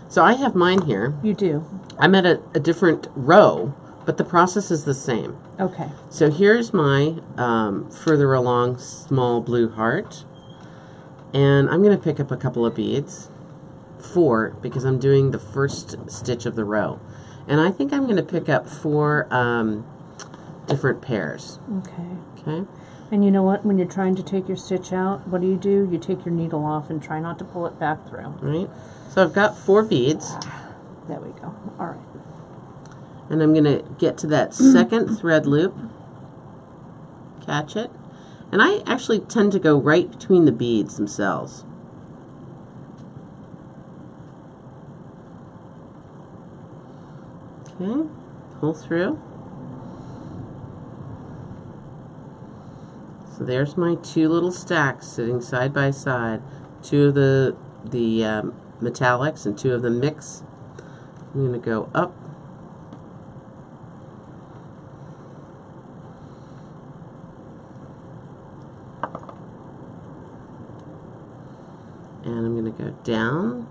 So I have mine here. You do. I'm at a different row, but the process is the same. Okay. So here's my further along small blue heart. And I'm going to pick up a couple of beads. 4, because I'm doing the first stitch of the row. And I think I'm going to pick up 4 different pairs. Okay. Okay? And you know what? When you're trying to take your stitch out, what do? You take your needle off and try not to pull it back through. Right? So I've got 4 beads. There we go. All right. And I'm going to get to that second thread loop. Catch it. And I actually tend to go right between the beads themselves. Okay, pull through. So there's my 2 little stacks sitting side by side. 2 of the metallics and 2 of the mix. I'm going to go up. And I'm going to go down.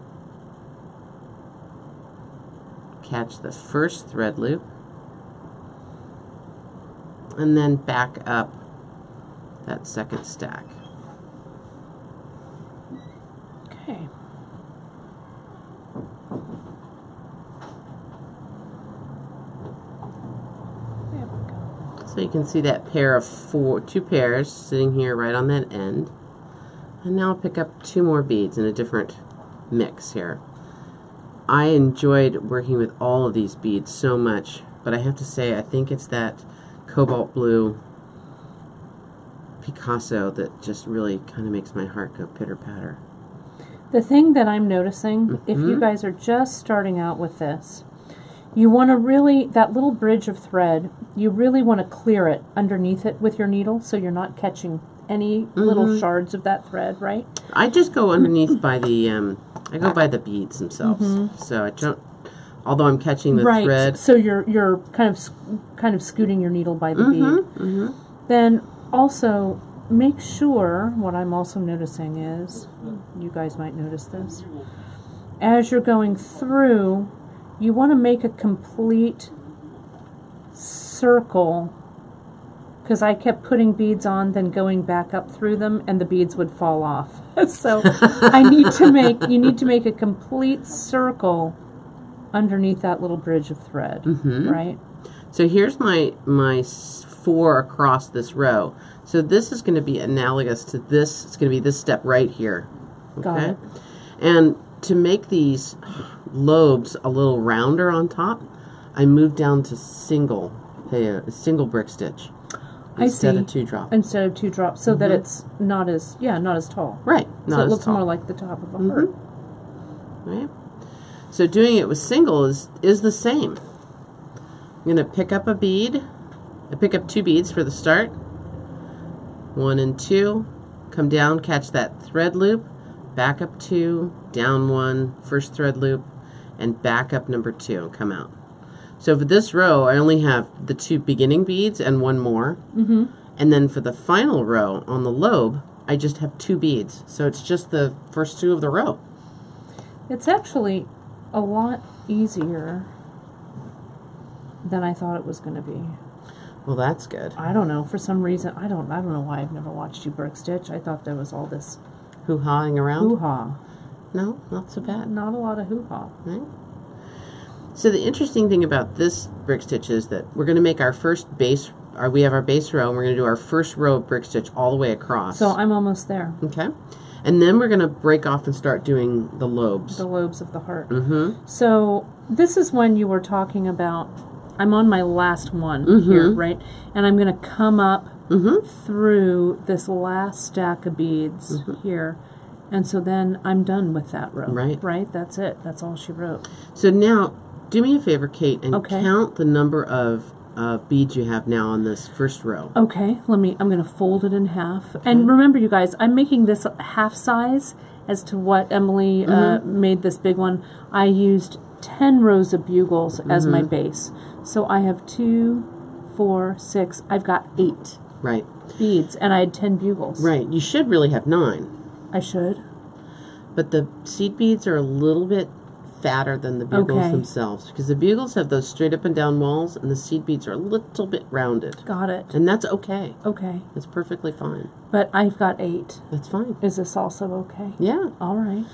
Catch the first thread loop, and then back up that second stack. Okay. There we go. So you can see that pair of 2 pairs sitting here right on that end. And now I'll pick up 2 more beads in a different mix here. I enjoyed working with all of these beads so much, but I have to say I think it's that cobalt blue Picasso that just really kind of makes my heart go pitter-patter. The thing that I'm noticing, if you guys are just starting out with this, you want to really, that little bridge of thread, you really want to clear it underneath it with your needle so you're not catching any little shards of that thread, right? I just go underneath by the, I go by the beads themselves. So I don't, although I'm catching the Right. thread. So you're kind of scooting your needle by the bead. Then also make sure, what I'm also noticing is, you guys might notice this, as you're going through, you want to make a complete circle, because I kept putting beads on, then going back up through them, and the beads would fall off. So you need to make a complete circle underneath that little bridge of thread, right? So here's my 4 across this row. So this is going to be analogous to this. It's going to be this step right here. Okay? Got it. And to make these lobes a little rounder on top, I moved down to single brick stitch instead of 2 drop. Instead of 2 drops, so that it's not as tall. Right. So Not it as looks tall. more like the top of a heart. Right. So doing it with single is the same. I'm going to pick up a bead. I pick up 2 beads for the start. 1 and 2. Come down, catch that thread loop. Back up 2, down 1, first thread loop, and back up number 2 and come out. So for this row, I only have the 2 beginning beads and 1 more. Mm-hmm. And then for the final row on the lobe, I just have 2 beads. So it's just the first 2 of the row. It's actually a lot easier than I thought it was going to be. Well, that's good. I don't know, for some reason, I don't know why I've never watched you brick stitch. I thought there was all this Hoo-hawing around? hoo-ha. No, not so bad. Not a lot of hoo-ha. Right? So the interesting thing about this brick stitch is that we're going to make our first base, we have our base row, and we're going to do our first row of brick stitch all the way across. So I'm almost there. Okay. And then we're going to break off and start doing the lobes. The lobes of the heart. Mm-hmm. So this is when you were talking about, I'm on my last one Mm-hmm. here, right? And I'm going to come up Mm-hmm. through this last stack of beads here. And so then I'm done with that row. Right. Right? That's it. That's all she wrote. So now, do me a favor, Kate, and Okay. count the number of beads you have now on this first row. Okay, I'm going to fold it in half. And remember, you guys, I'm making this half size as to what Emily made this big one. I used 10 rows of bugles as my base. So I have 2, 4, 6, I've got 8 Right. beads, and I had 10 bugles. Right. You should really have 9. I should. But the seed beads are a little bit fatter than the bugles Okay. themselves, because the bugles have those straight up and down walls, and the seed beads are a little bit rounded. Got it. And that's okay. Okay. It's perfectly fine. But I've got 8. That's fine. Is this also okay? Yeah. All right.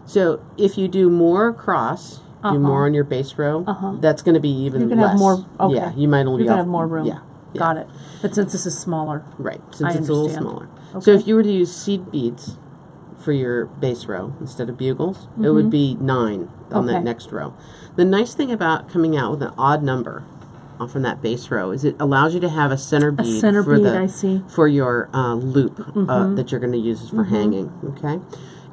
So if you do more across, do more on your base row, that's going to be even You can less. have more. Okay. Yeah, you might only You be can off- have more room. Yeah. Yeah. Got it. But since this is smaller. Right, since I it's a little understand. smaller. So Okay. if you were to use seed beads for your base row instead of bugles, it would be 9 on that Okay. next row. The nice thing about coming out with an odd number from that base row is it allows you to have a center bead, center for, bead, the, I see. for your loop that you're going to use for hanging. Okay,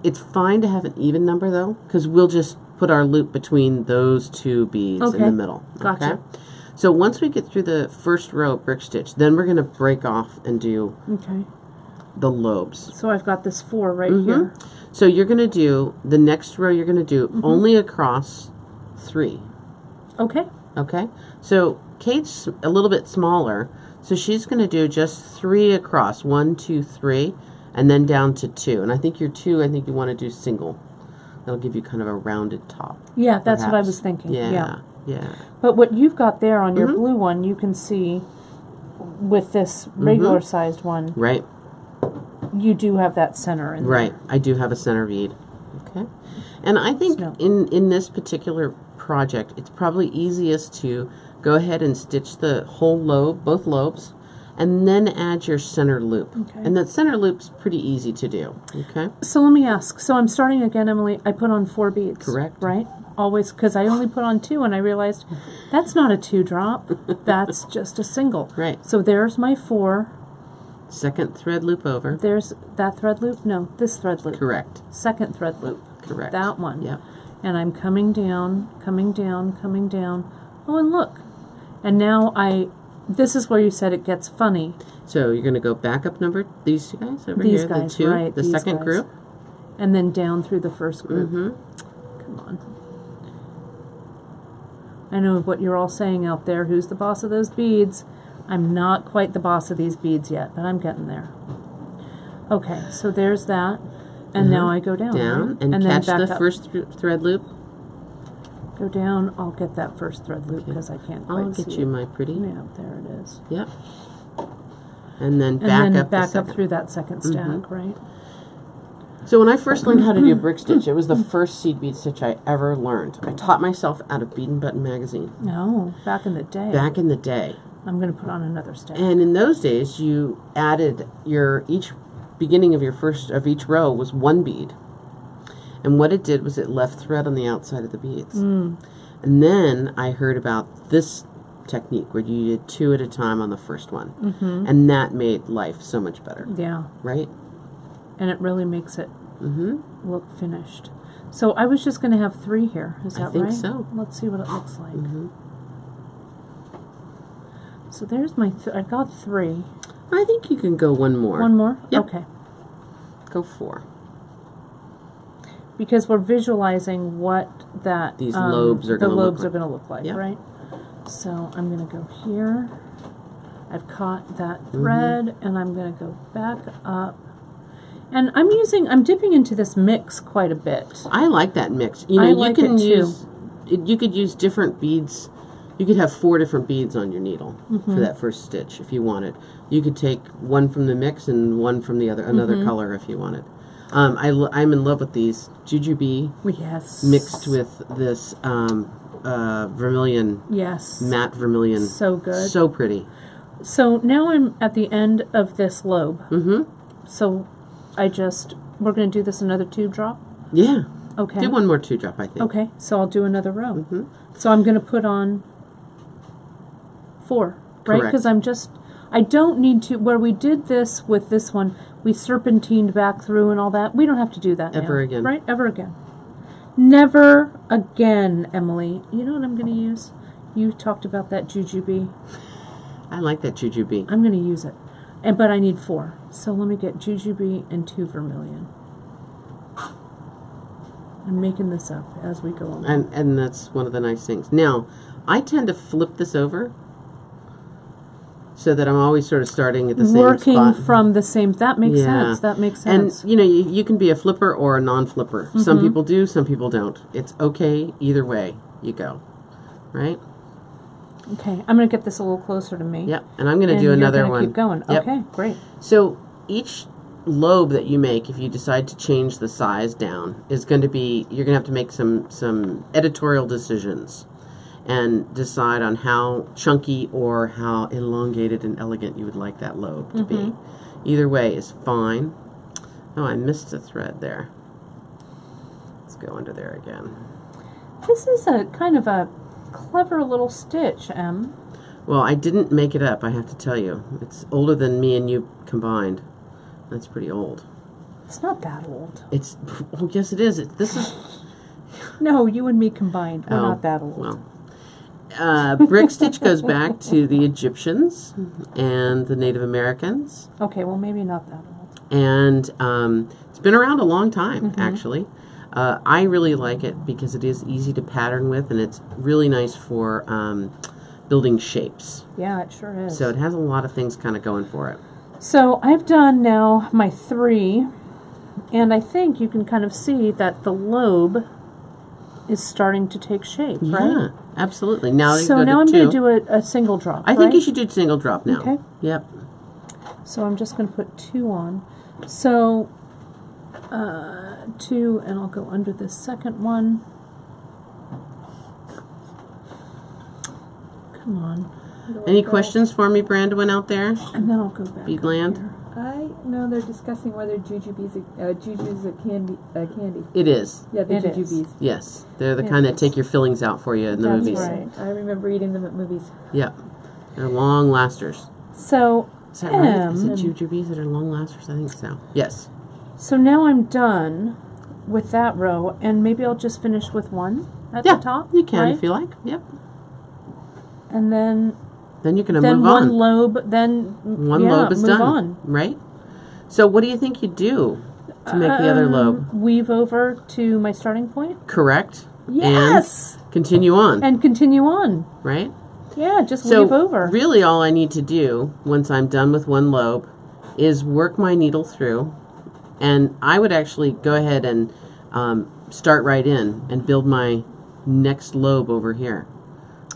it's fine to have an even number though, because we'll just put our loop between those 2 beads in Okay. the middle. Gotcha. Okay. So once we get through the first row of brick stitch, then we're going to break off and do Okay. the lobes. So I've got this 4 right here. So you're going to do, the next row you're going to do only across 3. Okay. Okay? So Kate's a little bit smaller, so she's going to do just 3 across. 1, 2, 3, and then down to 2. And I think your 2, I think you want to do single. That'll give you kind of a rounded top. Yeah, that's what I perhaps. was thinking. Yeah. Yeah. But what you've got there on your blue one, you can see with this regular sized one, Right. you do have that center in Right. I do have a center bead. Okay. And I think So- in this particular project, it's probably easiest to go ahead and stitch the whole lobe, both lobes, and then add your center loop. Okay. And that center loop's pretty easy to do. Okay. there. So let me ask. So I'm starting again, Emily. I put on 4 beads. Correct. Right? Always, because I only put on 2, and I realized that's not a 2 drop. That's just a single. Right. So there's my 4. Second thread loop over. There's that thread loop. No, this thread loop. Correct. Second thread loop. Correct. That one. Yep. And I'm coming down, coming down, coming down. Oh, and look. And now this is where you said it gets funny. So you're going to go back up these 2 guys over These here, guys, the 2, right, the these second guys. group. And then down through the first group. Mm-hmm. Come on. I know what you're all saying out there. Who's the boss of those beads? I'm not quite the boss of these beads yet, but I'm getting there. Okay, so there's that. And now I go down. Down, right? and then catch back the up. first thread loop. Go down. I'll get that first thread loop because I can't quite I'll see get you it. my pretty. Yeah, there it is. Yep. And then And back then up the back up second. through that second stack, right? So when I first learned how to do brick stitch, it was the first seed bead stitch I ever learned. I taught myself out of Bead and Button magazine No, back in the day. back in the day. I'm going to put on another stack. And in those days, you added each beginning of each row was 1 bead. And what it did was it left thread on the outside of the beads. And then I heard about this technique where you did 2 at a time on the first one. And that made life so much better, Yeah, right? and it really makes it look finished. So I was just going to have 3 here. Is that I think right? so. Let's see what it looks like. So there's my. I've got 3. I think you can go one more. One more. Yep. Okay. Go 4. Because we're visualizing what that These lobes are the gonna look lobes are like. going to look like, Yep. right? So I'm going to go here. I've caught that thread, and I'm going to go back up. And I'm dipping into this mix quite a bit. I like that mix. You know, I like you can it too. use, you could use different beads. You could have 4 different beads on your needle for that first stitch if you wanted. You could take one from the mix and one from the other, another color if you wanted. I'm in love with these jujube Yes. mixed with this vermilion, Yes. matte vermilion. So good. So pretty. So now I'm at the end of this lobe. So we're going to do this another 2 drop? Yeah. Okay. Do one more 2 drop, I think. Okay, so I'll do another row. So I'm going to put on 4, right? Correct. Because I don't need to, where we did this with this one, we serpentined back through and all that. We don't have to do that Ever now, again. right? Ever again. Never again, Emily. You know what I'm going to use? You talked about that jujube. I like that jujube. I'm going to use it. But I need 4. So let me get jujube and 2 vermilion. I'm making this up as we go along. And that's one of the nice things. Now, I tend to flip this over so that I'm always sort of starting at the same Working spot. from the same, that makes sense. That makes sense. And, you know, you can be a flipper or a non-flipper. Some people do, some people don't. It's okay either way you go, right? Okay, I'm going to get this a little closer to me. Yep, and I'm going to do you're another gonna one. Keep going. Yep. Okay, great. So each lobe that you make, if you decide to change the size down, is going to be, you're going to have to make some editorial decisions and decide on how chunky or how elongated and elegant you would like that lobe to be. Either way is fine. Oh, I missed a thread there. Let's go under there again. This is a kind of a clever little stitch, Em. Well, I didn't make it up, I have to tell you. It's older than me and you combined. That's pretty old. It's not that old. It's, oh, yes it is. This is... No, you and me combined. We're not that old. Well, brick stitch goes back to the Egyptians and the Native Americans. Okay, well, maybe not that old. And it's been around a long time, actually. I really like it because it is easy to pattern with, and it's really nice for building shapes. Yeah, it sure is. So it has a lot of things kind of going for it. So I've done now my 3, and I think you can kind of see that the lobe is starting to take shape, right? Yeah, absolutely. Now So now I'm going to do a single drop, I think you should do single drop now. Okay. Yep. So I'm just going to put 2 on. So 2, and I'll go under this second one. Come on. Any questions for me, Brandon, out there? And then I'll go back. Beadland? Here. I know they're discussing whether jujube's juju's a candy. It is. Yeah, the It is. jujubes. Yes. They're the It kind that is. take your fillings out for you in the That's movies. right. I remember eating them at movies. Yep. They're long lasters. So Is that right? Is it and- jujubes that are long lasters? I think so. Yes. So now I'm done with that row, and maybe I'll just finish with 1 at Yeah, the top. you can right? if you like. Yep. And then Then you're going to then move one on. lobe, then One yeah, lobe is move done. on. Right? So what do you think you do to make the other lobe? Weave over to my starting point. Correct? Yes, And continue on. and continue on. Right? Yeah, just So weave over. really all I need to do once I'm done with one lobe is work my needle through, and I would actually go ahead and start right in and build my next lobe over here,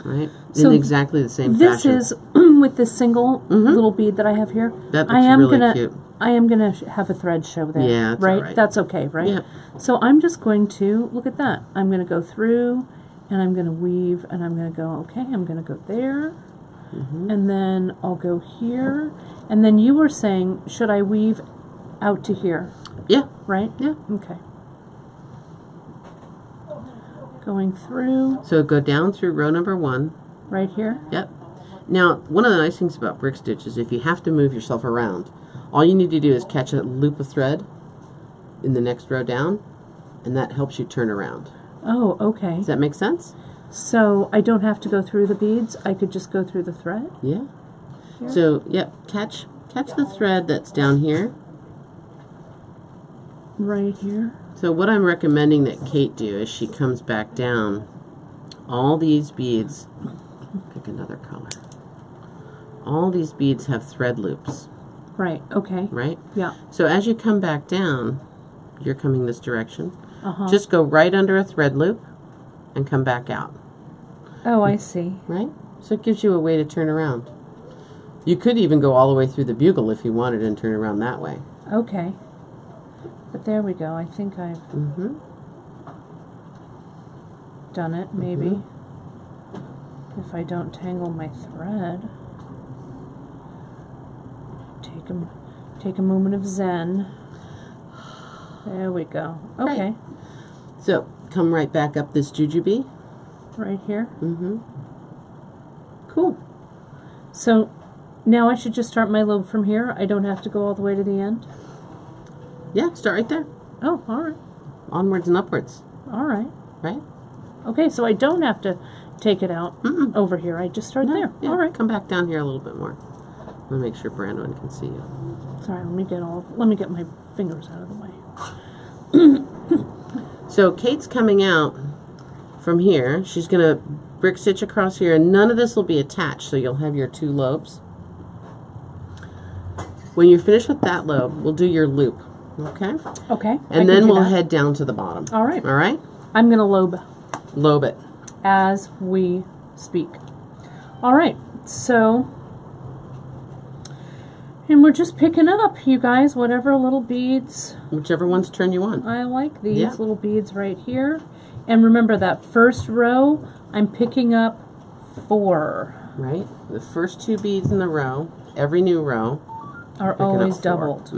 right? So in exactly the same This fashion. is with this single little bead that I have here. That I looks am really gonna, cute. I am gonna have a thread show there. Yeah, that's right. all right. That's okay, right? Yeah. So I'm just going to look at that. I'm gonna go through, and I'm gonna weave, and I'm gonna go. Okay, I'm gonna go there, and then I'll go here, and then you were saying, should I weave out to here? Yeah. Right? Yeah. Okay. Going through So go down through row number 1. right here. Yep. Now, one of the nice things about brick stitch is if you have to move yourself around, all you need to do is catch a loop of thread in the next row down, and that helps you turn around. Oh, okay. Does that make sense? So I don't have to go through the beads. I could just go through the thread. Yeah. So, yep, catch the thread that's down here. Right here. So what I'm recommending that Kate do is she comes back down all these beads Pick another color. All these beads have thread loops. Right, okay. Right? Yeah. So as you come back down, you're coming this direction. Just go right under a thread loop and come back out. Oh, I see. Right? So it gives you a way to turn around. You could even go all the way through the bugle if you wanted and turn around that way. Okay. But there we go. I think I've done it, maybe. If I don't tangle my thread. Take a moment of zen. There we go. Okay. Right. So, come right back up this jujube. Right here. Cool. So, now I should just start my lobe from here? I don't have to go all the way to the end? Yeah, start right there. Oh, all right. Onwards and upwards. All right. Right? Okay, so I don't have to take it out over here. I just start there. Yeah, all right. come back down here a little bit more. I want to make sure Brandon can see you. Sorry, let me get my fingers out of the way. So Kate's coming out from here. She's going to brick stitch across here, and none of this will be attached, so you'll have your two lobes. When you're finished with that lobe, we'll do your loop. Okay? Okay. And then we'll head down to the bottom. All right. All right? I'm going to lobe. Lobe it. As we speak. All right. So, and we're just picking up, you guys, whatever little beads. Whichever one's turn you on. I like these little beads right here. And remember that first row, I'm picking up 4. Right? The first 2 beads in the row, every new row, are always doubled.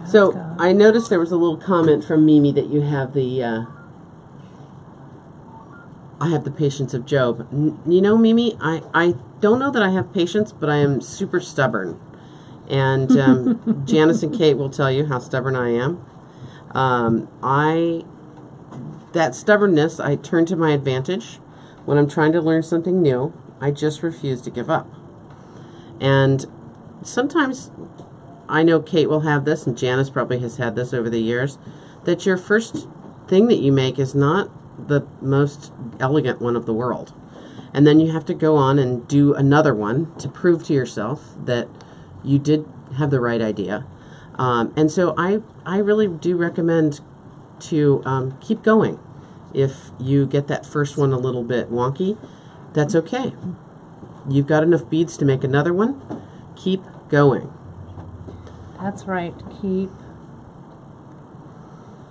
So I noticed there was a little comment from Mimi that you have the I have the patience of Job. You know, Mimi, I don't know that I have patience, but I am super stubborn. And Janice and Kate will tell you how stubborn I am. That stubbornness, I turn to my advantage. When I'm trying to learn something new, I just refuse to give up. And sometimes, I know Kate will have this, and Janice probably has had this over the years, that your first thing that you make is not the most elegant one of the world. And then you have to go on and do another one to prove to yourself that you did have the right idea. And so I really do recommend to keep going. If you get that first one a little bit wonky, that's okay. You've got enough beads to make another one. Keep going. That's right. Keep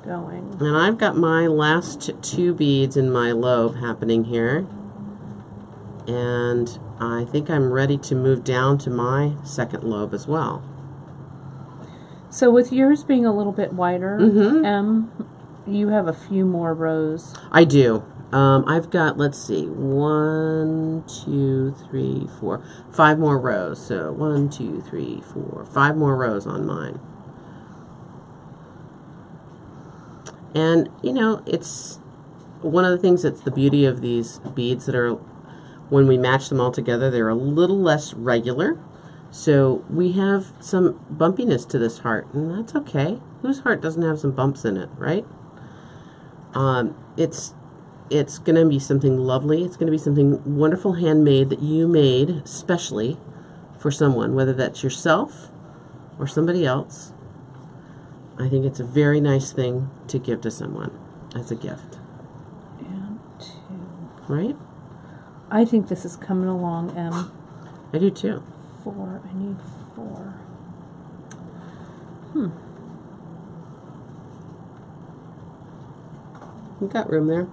going. And I've got my last 2 beads in my lobe happening here. And I think I'm ready to move down to my second lobe as well. So with yours being a little bit wider, you have a few more rows. I do. I've got, let's see, 1, 2, 3, 4, 5 more rows. So 1, 2, 3, 4, 5 more rows on mine. And, you know, it's one of the things that's the beauty of these beads that are, when we match them all together, they're a little less regular. So we have some bumpiness to this heart, and that's okay. Whose heart doesn't have some bumps in it, right? It's going to be something lovely. It's going to be something wonderful handmade that you made specially for someone, whether that's yourself or somebody else. I think it's a very nice thing to give to someone as a gift. And 2. Right? I think this is coming along, Em. I do too. 4. I need 4. You got room there.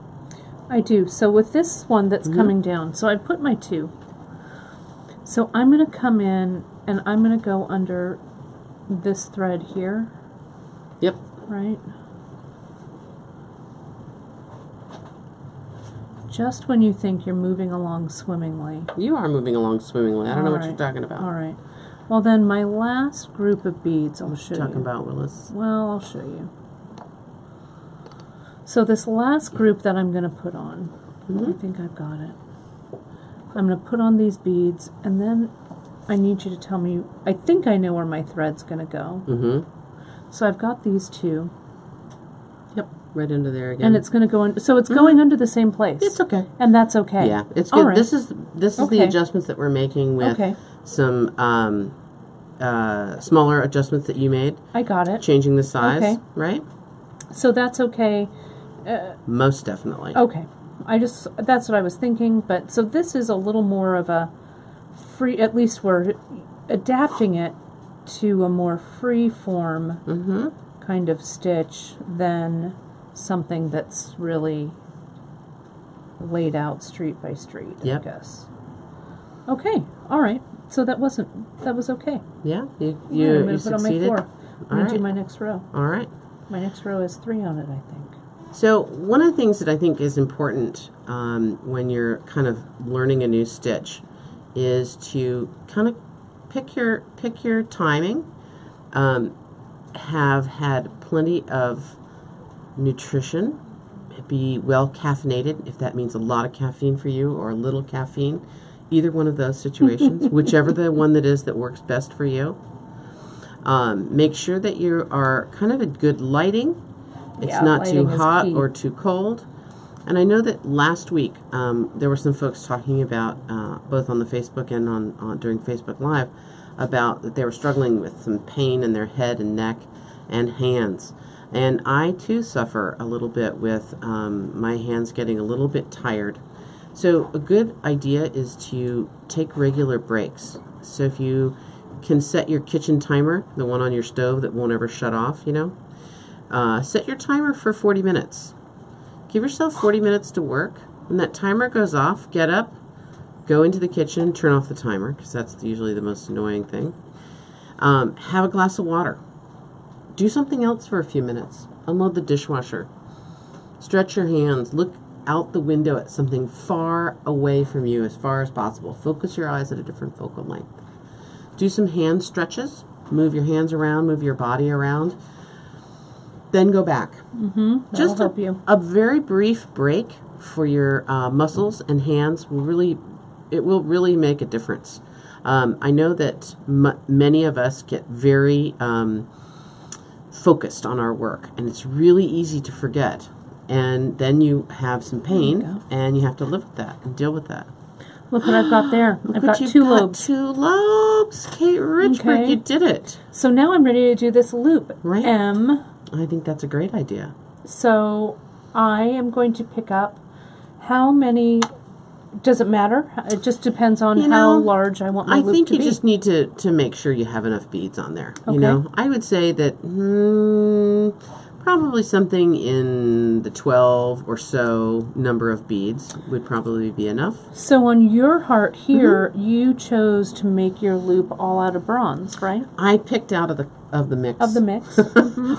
I do. So with this one that's coming down, so I put my 2. So I'm going to come in and I'm going to go under this thread here. Yep. Right? Just when you think you're moving along swimmingly. You are moving along swimmingly. I don't know what you're talking about. All right. Well, then my last group of beads, I'll show you. Talking about, Willis? Well, I'll show you. So this last group that I'm going to put on, I think I've got it. I'm going to put on these beads, and then I need you to tell me, I think I know where my thread's going to go. So I've got these 2. Yep, right into there again. And it's going to go in, so it's going under the same place. It's okay. And that's okay. Yeah, it's All good. right. This is the adjustments that we're making with some smaller adjustments that you made. I got it. Changing the size, right? So that's okay. Most definitely. Okay. That's what I was thinking, but so this is a little more of a free, at least we're adapting it to a more free form kind of stitch than something that's really laid out street by street, I guess. Okay, all right. So that was okay. Yeah, you I'm going to put on my succeeded. 4. I'm going to do my next row. All right. My next row has 3 on it, I think. So one of the things that I think is important when you're kind of learning a new stitch is to kind of pick your timing. Have had plenty of nutrition. Be well caffeinated, if that means a lot of caffeine for you or a little caffeine. Either one of those situations, whichever the one that is that works best for you. Make sure that you are kind of a good lighting. It's not too hot or too cold. And I know that last week there were some folks talking about, both on the Facebook and on during Facebook Live, about that they were struggling with some pain in their head and neck and hands. And I too suffer a little bit with my hands getting a little bit tired. So a good idea is to take regular breaks. So if you can set your kitchen timer, the one on your stove that won't ever shut off, you know, set your timer for 40 minutes. Give yourself 40 minutes to work. When that timer goes off, get up, go into the kitchen, turn off the timer, because that's usually the most annoying thing. Have a glass of water. Do something else for a few minutes. Unload the dishwasher. Stretch your hands. Look out the window at something far away from you as far as possible. Focus your eyes at a different focal length. Do some hand stretches. Move your hands around, move your body around. Then go back. Just help you. A very brief break for your muscles and hands will really make a difference. I know that many of us get very focused on our work, and it's really easy to forget. And then you have some pain, and you have to live with that and deal with that. Look what I've got there. I've got 2 lobes. 2 lobes. Kate Richburg, you did it. So now I'm ready to do this loop. Right. M. I think that's a great idea. So I am going to pick up how many. Does it matter? It just depends on how large I want my loop to be. I think you just need to make sure you have enough beads on there. Okay. You know, I would say that probably something in the 12 or so number of beads would probably be enough. So on your heart here, you chose to make your loop all out of bronze, right? I picked out of the mix. Of the mix.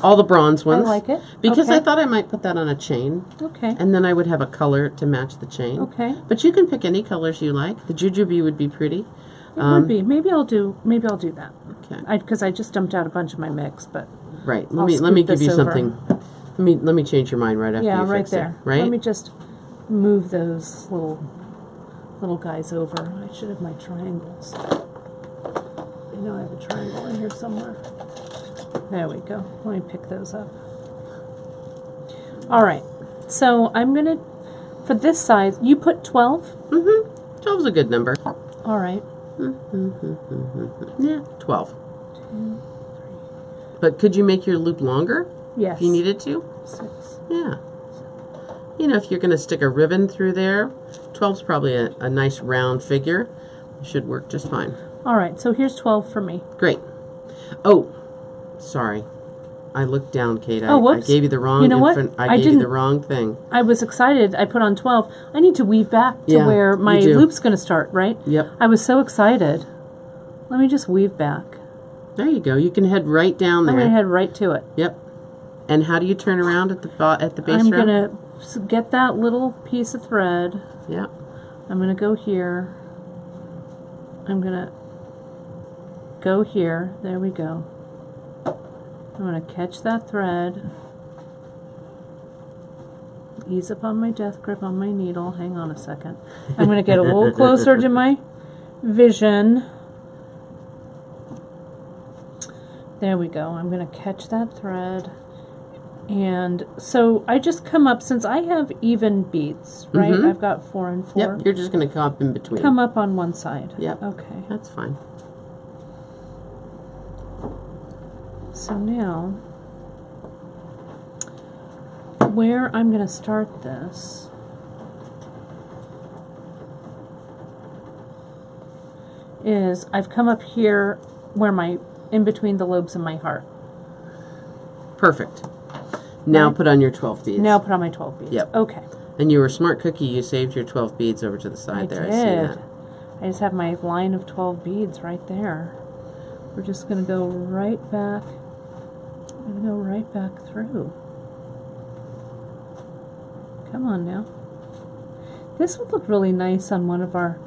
All the bronze ones. I like it. Because I thought I might put that on a chain. Okay. And then I would have a color to match the chain. Okay. But you can pick any colors you like. The jujube would be pretty. It would be. Maybe I'll do that. Okay. Because I just dumped out a bunch of my mix, but right. Let me give you something. Let me change your mind right after you right fix there. it. Right. Let me just move those little guys over. I should have my triangles. I know I have a triangle in here somewhere. There we go. Let me pick those up. All right. So I'm gonna, for this size, you put 12. 12 is a good number. All right. Yeah, 12. 2, 3. But could you make your loop longer? Yes. If you needed to? 6. Yeah. You know, if you're going to stick a ribbon through there, 12 is probably a nice round figure. It should work just fine. All right, so here's 12 for me. Great. Oh, sorry. I looked down, Kate. Whoops. I gave you the wrong. You know what? I gave you the wrong thing. I was excited. I put on 12. I need to weave back to where my loop's going to start, right? Yep. I was so excited. Let me just weave back. There you go. You can head right down there. I'm going to head right to it. Yep. And how do you turn around at the base I'm round? going to get that little piece of thread. Yep. I'm going to go here. I'm going to go here. There we go. I'm going to catch that thread. Ease up on my death grip on my needle. Hang on a second. I'm going to get a little closer to my vision. There we go. I'm going to catch that thread And so I just come up, since I have even beads, right? Mhm. I've got 4 and 4. Yep, you're just going to come up in between. Come up on one side. Yep. Okay. That's fine. So now, where I'm going to start this is I've come up here where in between the lobes of my heart. Perfect. Now Right. put on your 12 beads. Now put on my 12 beads. Yep. Okay. And you were a smart cookie. You saved your 12 beads over to the side there. did. I see that. I just have my line of 12 beads right there. We're just going to go right back. I'm going to go right back through. Come on now. This would look really nice on one of our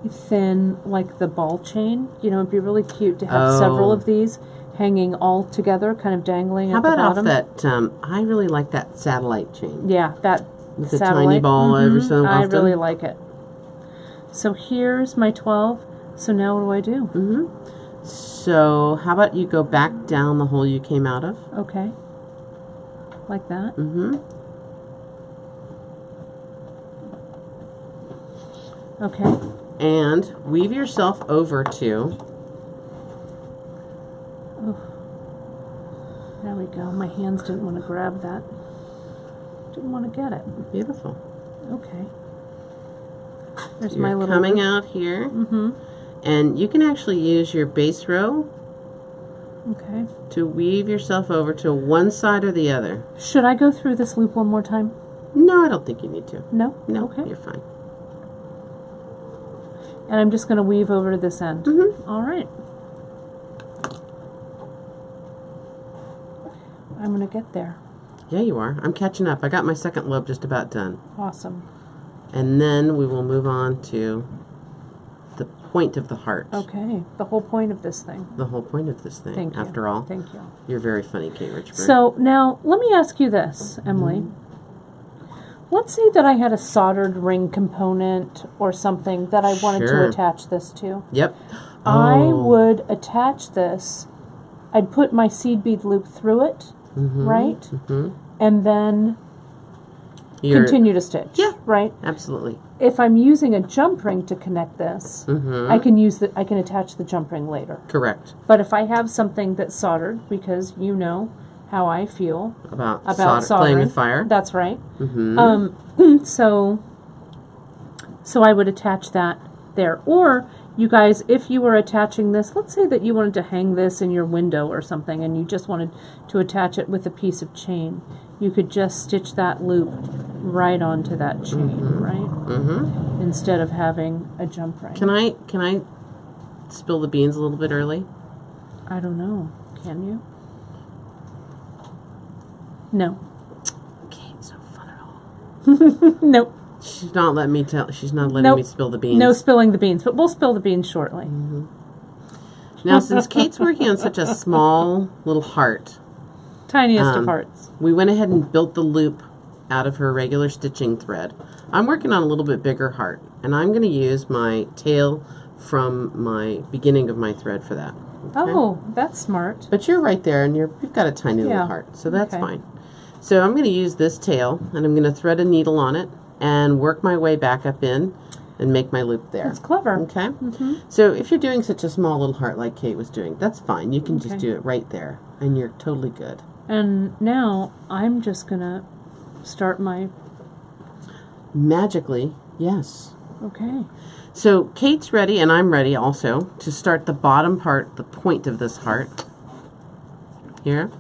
thin, like the ball chain. You know, it'd be really cute to have several of these hanging all together, kind of dangling at the bottom. How about off that, I really like that satellite chain. Yeah, that with the satellite. tiny ball every so often. I really like it. So here's my 12. So now what do I do? Mm-hmm. So how about you go back down the hole you came out of? Okay. Like that. Mm-hmm. Okay. And weave yourself over to... There we go. My hands didn't want to grab that. Didn't want to get it. Beautiful. Okay. There's You're my little coming out here. Mm-hmm. And you can actually use your base row Okay. to weave yourself over to one side or the other. Should I go through this loop one more time? No, I don't think you need to. No? No, Okay. you're fine. And I'm just going to weave over to this end. Mm-hmm. All right. I'm going to get there. Yeah, you are. I'm catching up. I got my second lobe just about done. Awesome. And then we will move on to the point of the heart. Okay. The whole point of this thing. The whole point of this thing, Thank you. after all. Thank you. You're very funny, Kate Richburg. So now, let me ask you this, Emily. Let's say that I had a soldered ring component or something that I wanted to Sure. attach this to. Yep. I Oh. would attach this. I'd put my seed bead loop through it, Mm-hmm. right? Mm-hmm. And then You're, continue to stitch. Yeah. Right? Absolutely. If I'm using a jump ring to connect this, Mm-hmm. I can attach the jump ring later. Correct. But if I have something that's soldered, because you know how I feel About about playing soldering, with fire. that's right. Mm-hmm. So I would attach that there. Or you guys, if you were attaching this, let's say that you wanted to hang this in your window or something and you just wanted to attach it with a piece of chain, you could just stitch that loop right onto that chain, right? Mm-hmm. Instead of having a jump ring. Can I spill the beans a little bit early? I don't know. Can you? No. Kate's so fun at all. Nope. She's not letting me me spill the beans. No spilling the beans, but we'll spill the beans shortly. Mm-hmm. Now, since Kate's working on such a small little heart, Tiniest of hearts. we went ahead and built the loop out of her regular stitching thread. I'm working on a little bit bigger heart, and I'm going to use my tail from my beginning of my thread for that. Okay? Oh, that's smart. But you're right there, and you've got a tiny little Yeah. heart, so that's Okay. fine. So I'm going to use this tail, and I'm going to thread a needle on it and work my way back up in and make my loop there. That's clever. Okay? Mm-hmm. So if you're doing such a small little heart like Kate was doing, that's fine. You can just Okay. do it right there, and you're totally good. And now I'm just going to start my... Magically, yes. Okay. So Kate's ready, and I'm ready also to start the bottom part, the point of this heart. Here.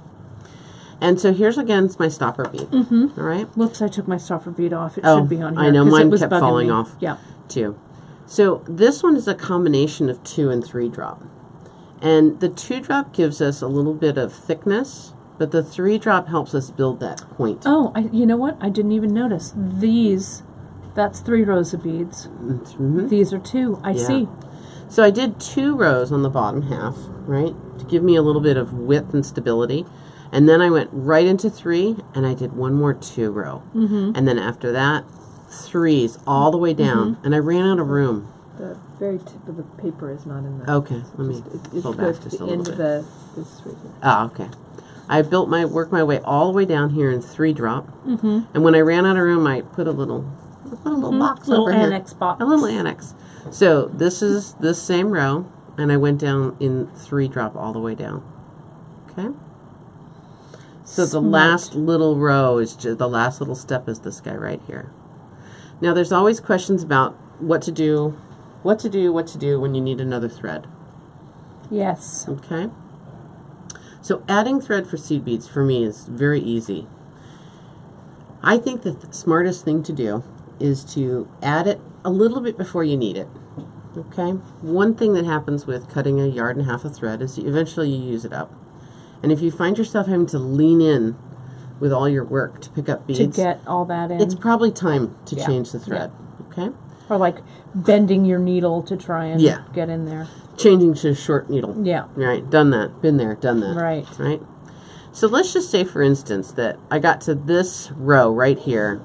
And so here's again my stopper bead. Mm-hmm. All right? Whoops, I took my stopper bead off. It Oh, should be on here. I know, 'cause mine it was kept bugging falling me. off. Yeah. Too. So this one is a combination of 2 and 3 drop. And the 2 drop gives us a little bit of thickness, but the 3 drop helps us build that point. Oh, you know what? I didn't even notice. That's 3 rows of beads. Mm-hmm. These are 2. I Yeah. see. So I did 2 rows on the bottom half, right, to give me a little bit of width and stability. And then I went right into 3, and I did 1 more 2 row. Mm-hmm. And then after that, 3s all the way down. And I ran out of room. The very tip of the paper is not in the... Okay, let me It pull goes back to just a the end little of bit. this right here. Ah, okay. I worked my way all the way down here in 3-drop. And when I ran out of room, I put a little box over here. Annex box. A little annex. So this is this same row, and I went down in 3-drop all the way down. Okay. So the last little row is just, the last little step is this guy right here. Now there's always questions about what to do when you need another thread. Yes. Okay. So adding thread for seed beads for me is very easy. I think that the smartest thing to do is to add it a little bit before you need it. Okay. One thing that happens with cutting 1.5 yards of thread is eventually you use it up. And if you find yourself having to lean in with all your work to pick up beads, To get all that in. it's probably time to change the thread. Okay. Or like bending your needle to try and get in there. Changing to a short needle. Yeah. Right. Done that. Been there. Done that. Right. Right. So let's just say, for instance, that I got to this row right here,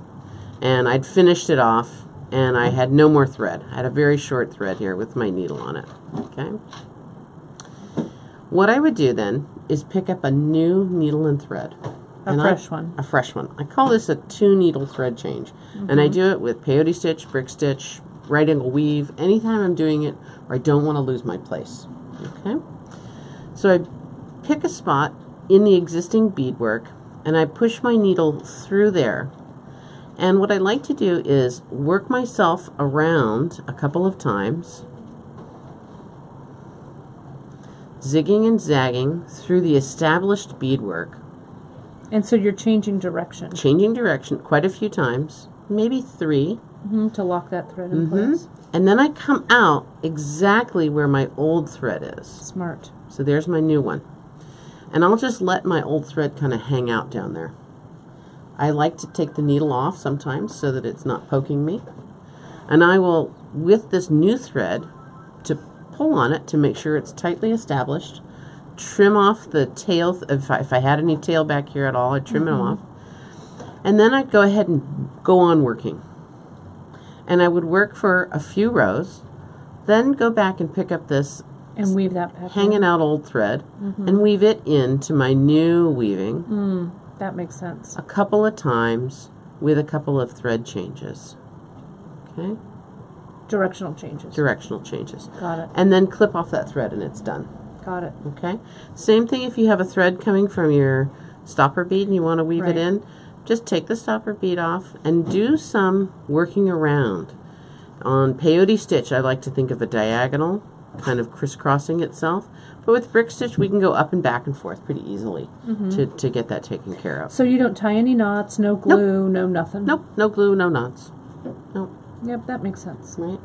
and I'd finished it off, and I had no more thread. I had a very short thread here with my needle on it. Okay. What I would do then is pick up a new needle and thread. A fresh one. A fresh one. I call this a 2-needle thread change. And I do it with peyote stitch, brick stitch, right angle weave, anytime I'm doing it where I don't want to lose my place. Okay? So I pick a spot in the existing beadwork, and I push my needle through there. And what I like to do is work myself around a couple of times, zigging and zagging through the established beadwork. And so you're changing direction. Changing direction quite a few times, maybe 3. To lock that thread in place. And then I come out exactly where my old thread is. Smart. So there's my new one. And I'll just let my old thread kind of hang out down there. I like to take the needle off sometimes so that it's not poking me. And I will, with this new thread, to pull on it to make sure it's tightly established, trim off the tail. If I had any tail back here at all, I'd trim it off. And then I'd go ahead and go on working. And I would work for a few rows, then go back and pick up this and weave that back hanging out old thread and weave it into my new weaving. That makes sense. A couple of times with a couple of thread changes. Okay? Directional changes. Directional changes. Got it. And then clip off that thread and it's done. Got it. Okay? Same thing if you have a thread coming from your stopper bead and you want to weave it in. Just take the stopper bead off and do some working around. On peyote stitch, I like to think of a diagonal, kind of crisscrossing itself. But with brick stitch, we can go up and back and forth pretty easily to get that taken care of. So you don't tie any knots, no glue, no nothing? Nope, no glue, no knots. Nope. Yep, that makes sense. Right.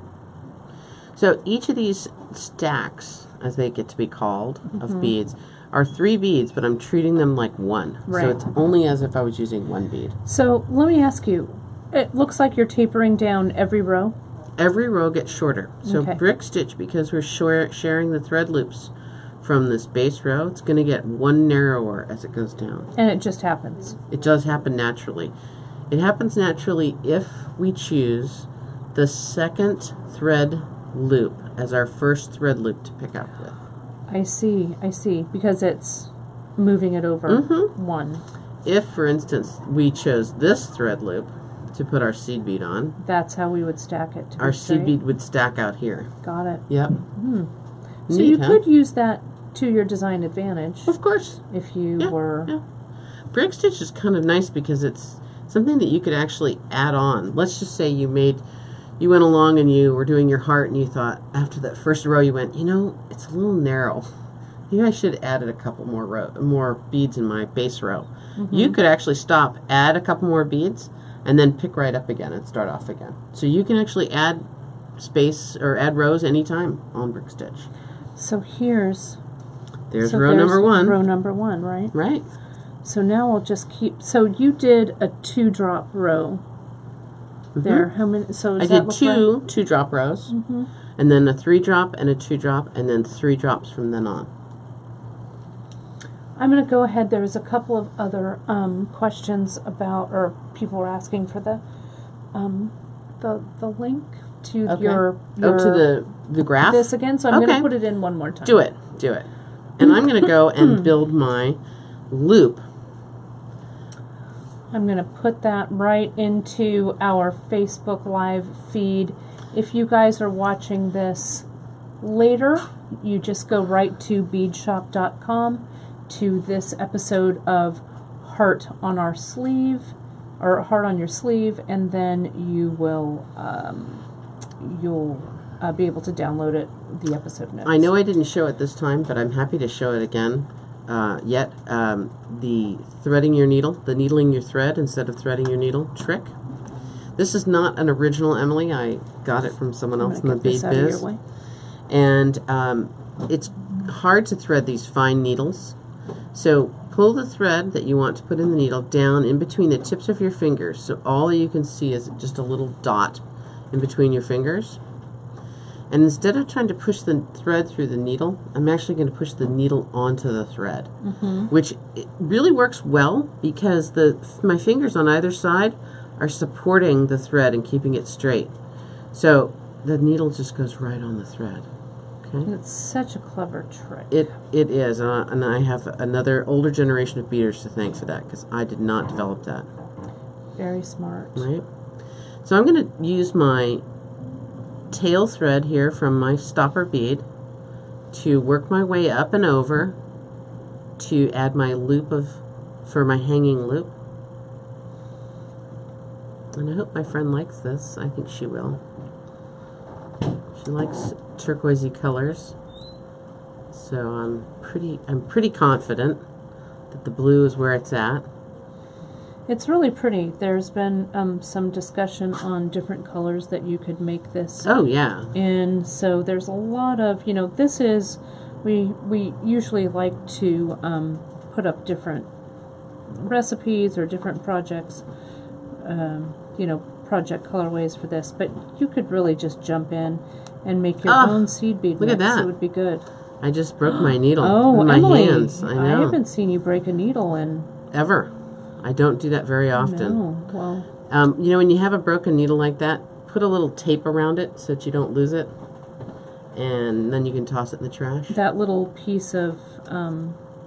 So each of these stacks, as they get to be called, of beads, are 3 beads, but I'm treating them like 1. Right. So it's only as if I was using 1 bead. So let me ask you, it looks like you're tapering down every row? Every row gets shorter. So brick stitch, because we're sharing the thread loops from this base row, it's going to get 1 narrower as it goes down. And it just happens? It does happen naturally. It happens naturally if we choose the second thread loop as our first thread loop to pick up with. I see, because it's moving it over 1. If, for instance, we chose this thread loop to put our seed bead on, that's how we would stack it. Our seed bead would stack out here. Got it. Yep. So you could use that to your design advantage. Of course. If you were... Yeah. Brick stitch is kind of nice because it's something that you could actually add on. Let's just say you went along and you were doing your heart and you thought, after that first row, you went, you know, it's a little narrow. Maybe I should have added a couple more beads in my base row. You could actually stop, add a couple more beads, and then pick right up again and start off again. So you can actually add space or add rows anytime on brick stitch. So there's row number 1. Row number 1, right? Right. So now we'll just keep. So you did a 2-drop row. There, how many? So I did 2 2-drop rows, and then a 3-drop and a 2-drop, and then 3 drops from then on. I'm going to go ahead. There was a couple of other questions about, or people were asking for the link to your to the graph. This again. So I'm going to put it in one more time. Do it. And I'm going to go and build my loop. I'm going to put that right into our Facebook Live feed. If you guys are watching this later, you just go right to beadshop.com to this episode of Heart on Our Sleeve, or Heart on Your Sleeve, and then you will you'll be able to download it, the episode notes. I know I didn't show it this time, but I'm happy to show it again. The threading your needle, the needling your thread instead of threading your needle trick. This is not an original, Emily. I got it from someone else in the bead biz. And it's hard to thread these fine needles. So pull the thread that you want to put in the needle down in between the tips of your fingers. So all you can see is just a little dot in between your fingers. And instead of trying to push the thread through the needle, I'm actually going to push the needle onto the thread, which it really works well because my fingers on either side are supporting the thread and keeping it straight. So the needle just goes right on the thread. Okay. It's such a clever trick. It is, and I have another older generation of beaders to thank for that because I did not develop that. Very smart. Right. So I'm going to use my tail thread here from my stopper bead to work my way up and over to add my loop for my hanging loop. And I hope my friend likes this. I think she will. She likes turquoisey colors, so I'm pretty confident that the blue is where it's at. It's really pretty. There's been some discussion on different colors that you could make this. Oh yeah. And so there's a lot of, this is, we usually like to put up different recipes or different projects, project colorways for this, but you could really just jump in and make your own seed bead look mix. at that. It would be good. I just broke my needle Oh, in my Emily, hands. I know. I haven't seen you break a needle in... Ever. I don't do that very often. No, well... when you have a broken needle like that, put a little tape around it so that you don't lose it, and then you can toss it in the trash. That little piece of...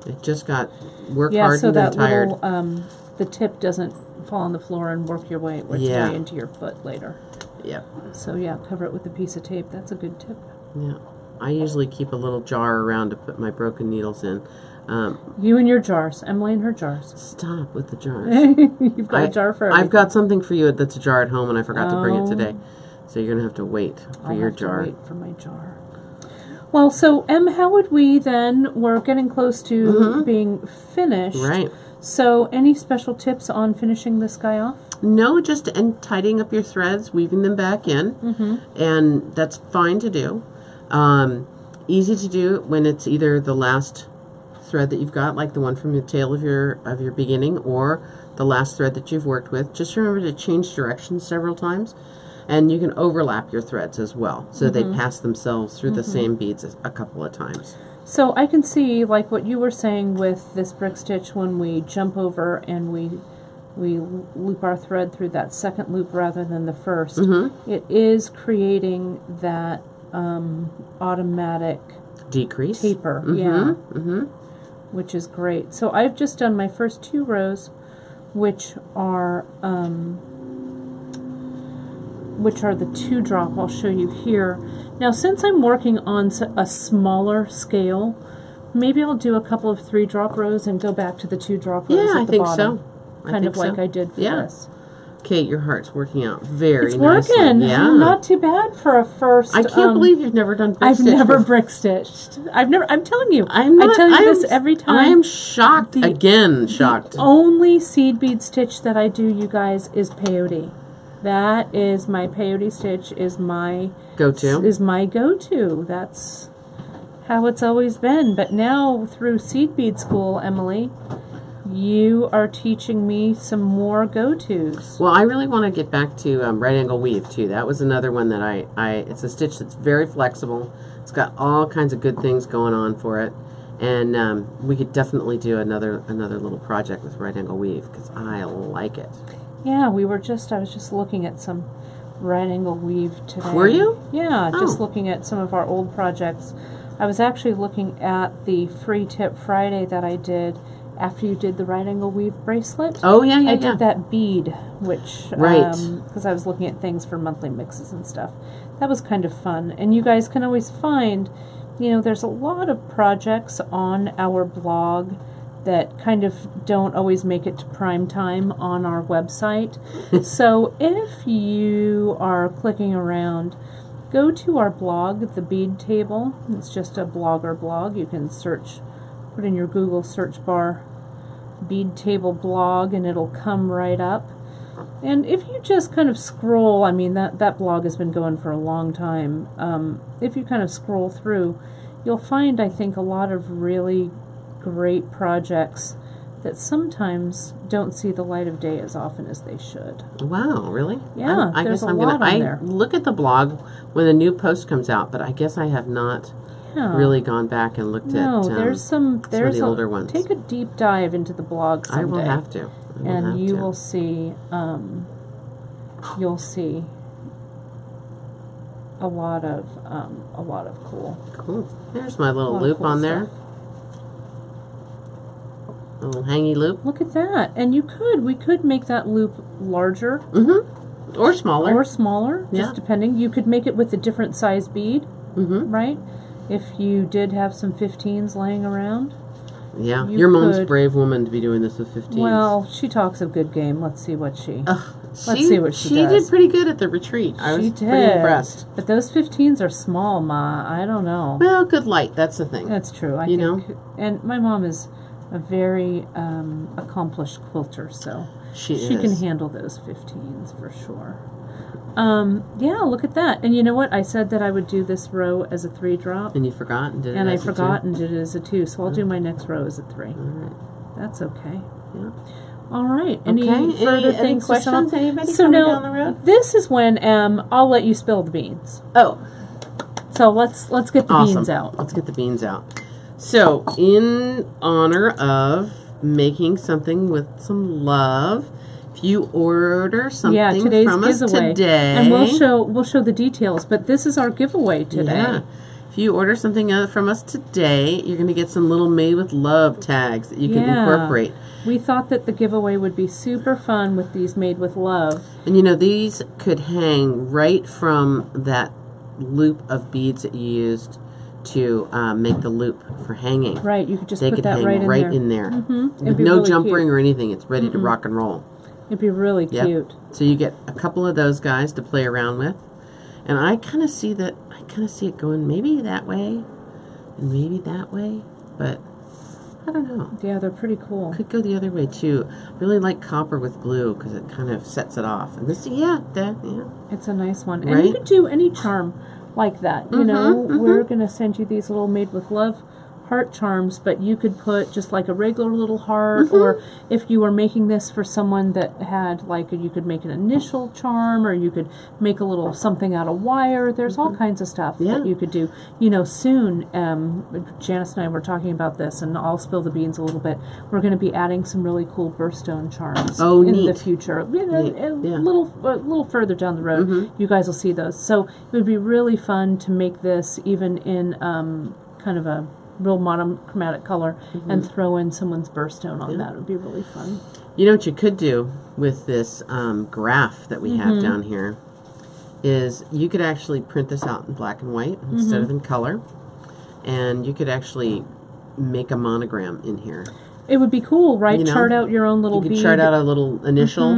it just got hardened and tired. Little, the tip doesn't fall on the floor and work your way way into your foot later. Yeah. So yeah, cover it with a piece of tape. That's a good tip. Yeah. I usually keep a little jar around to put my broken needles in. You and your jars. Emily and her jars. Stop with the jars. You've got a jar for everything. I've got something for you that's a jar at home, and I forgot to bring it today. So you're going to have to wait for your jar. I'll have to wait for my jar. Well, so, how would we then, we're getting close to being finished. Right. So, any special tips on finishing this guy off? No, just tidying up your threads, weaving them back in, and that's fine to do. Easy to do when it's either the last thread that you've got, like the one from the tail of your beginning, or the last thread that you've worked with. Just remember to change directions several times, and you can overlap your threads as well, so they pass themselves through the same beads a couple of times. So I can see, like what you were saying with this brick stitch, when we jump over and we loop our thread through that second loop rather than the first, it is creating that automatic decrease taper, which is great. So I've just done my first 2 rows, which are the 2 drop. I'll show you here. Now, since I'm working on a smaller scale, maybe I'll do a couple of 3 drop rows and go back to the 2 drop rows at the bottom. Kind of like I did for this. Kate, your heart's working out very it's nicely. Working. Yeah. Not too bad for a first. I can't believe you've never done brick stitch. I've never brick stitched. I'm telling you. I tell you this every time. I am shocked. Shocked. The only seed bead stitch that I do, you guys, is peyote. That is my peyote stitch. Is my go-to. That's how it's always been. But now through seed bead school, Emily, you are teaching me some more go-tos. Well, I really want to get back to right angle weave too. That was another one that it's a stitch that's very flexible. It's got all kinds of good things going on for it, and we could definitely do another little project with right angle weave because I like it. Yeah, I was just looking at some right angle weave today. Were you? Yeah, just looking at some of our old projects. I was actually looking at the free tip Friday that I did, after you did the right angle weave bracelet. Oh, yeah, yeah, I yeah. did that bead, which, Right. because I was looking at things for monthly mixes and stuff. That was kind of fun. And you guys can always find, you know, there's a lot of projects on our blog that kind of don't always make it to prime time on our website. So if you are clicking around, go to our blog, the Bead Table. It's just a blogger blog. You can search, put in your Google search bar, Bead Table blog, and it'll come right up. And if you just kind of scroll, I mean, that blog has been going for a long time. If you kind of scroll through, you'll find, I think, a lot of really great projects that sometimes don't see the light of day as often as they should. Wow, really? Yeah, I there's guess a I'm lot gonna. on I there. look at the blog when the new post comes out, but I guess I have not Yeah. really gone back and looked No, at there's some of there's the older ones. Take a deep dive into the blog someday. I will have to. I will and have you to. will see you'll see a lot of cool Cool. There's my little lot of loop cool on there. stuff. A little hangy loop. Look at that. And we could make that loop larger Mm-hmm. Or smaller. or smaller, Yeah. just depending. You could make it with a different size bead, Mm-hmm. right? If you did have some 15s laying around. Yeah. You Your mom's could- brave woman to be doing this with 15s. Well, she talks a good game. Let's see what she... Let's see what she did does. pretty good at the retreat. I was pretty impressed. But those 15s are small, Ma. I don't know. Well, good light. That's the thing. That's true. I You think, know? and my mom is a very accomplished quilter, so She can is. handle those 15s for sure. Yeah, look at that. And you know what? I said that I would do this row as a 3-drop, And you forgot and did it and I as a forgot two? and did it as a 2. So I'll do my next row as a 3. All right. That's okay. Yeah. All right. Any Okay. further Any things to sum up? questions? Anybody So coming now, down the road? this is when I'll let you spill the beans. Oh, So let's get the awesome. beans out. Let's get the beans out. So, in honor of making something with some love, if you order something today's from us giveaway. today, And we'll show the details, but this is our giveaway today. Yeah. If you order something from us today, you're going to get some little made with love tags that you can incorporate. We thought that the giveaway would be super fun with these made with love. And you know, these could hang right from that loop of beads that you used to make the loop for hanging. Right, you could just They put could that hang right in there. With It'd be no really jump cute. ring or anything. It's ready to rock and roll. It'd be really Yep. cute. So you get a couple of those guys to play around with. And I kind of see it going maybe that way and maybe that way, but I don't know. Yeah, they're pretty cool. Could go the other way too. Really like copper with blue because it kind of sets it off. And this, yeah. It's a nice one. And Right? you could do any charm like that. You know, we're going to send you these little made with love heart charms, but you could put just like a regular little heart, or if you were making this for someone that had like, you could make an initial charm, or you could make a little something out of wire. There's all kinds of stuff that you could do. You know, soon, Janice and I were talking about this, and I'll spill the beans a little bit. We're going to be adding some really cool birthstone charms in neat. the future. You know, Neat. a Yeah. little further down the road, you guys will see those. So it would be really fun to make this even in kind of a real monochromatic color and throw in someone's birthstone on that. It would be really fun. You know what you could do with this graph that we have down here is you could actually print this out in black and white instead of in color, and you could actually make a monogram in here. It would be cool, right? You know, chart out your own little You could bead. chart out a little initial.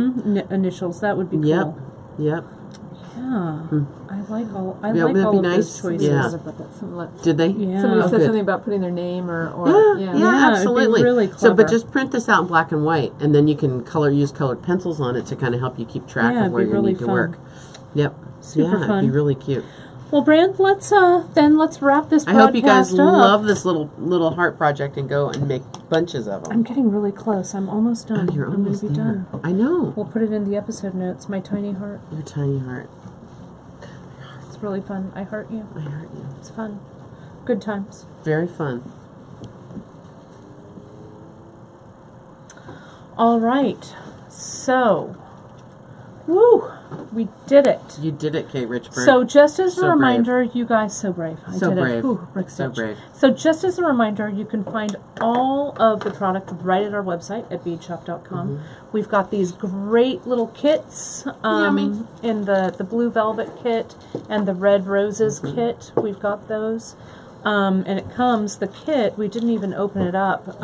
Initials. That would be cool. Yep. Yep. Yeah. I like all. I Yeah, like wouldn't that all be of nice? those choices. Yeah. About that. Did they? Yeah. Somebody Oh, said good. something about putting their name or Yeah, Yeah, it'd be absolutely. really So, but clever. just print this out in black and white, and then you can use colored pencils on it to kind of help you keep track Yeah, of it'd where be you really need to fun. work. Yep. Super It'd fun. be really cute. Well, Brand, let's wrap this I broadcast hope you guys up. love this little heart project and go and make bunches of them. I'm getting really close. I'm almost done. You're I'm almost gonna be there. done. I know. We'll put it in the episode notes. My tiny heart. Your tiny heart. It's really fun. I heart you. I heart you. It's fun. Good times. Very fun. All right. So, Woo! We did it. You did it, Kate Richburn. So just as a So reminder, you guys, so brave. I So did brave. it. Ooh, Rick So Stitch. brave. So just as a reminder, you can find all of the product right at our website at beadshop.com. We've got these great little kits Yummy. in the blue velvet kit and the red roses kit. We've got those. And it comes, the kit, we didn't even open it up,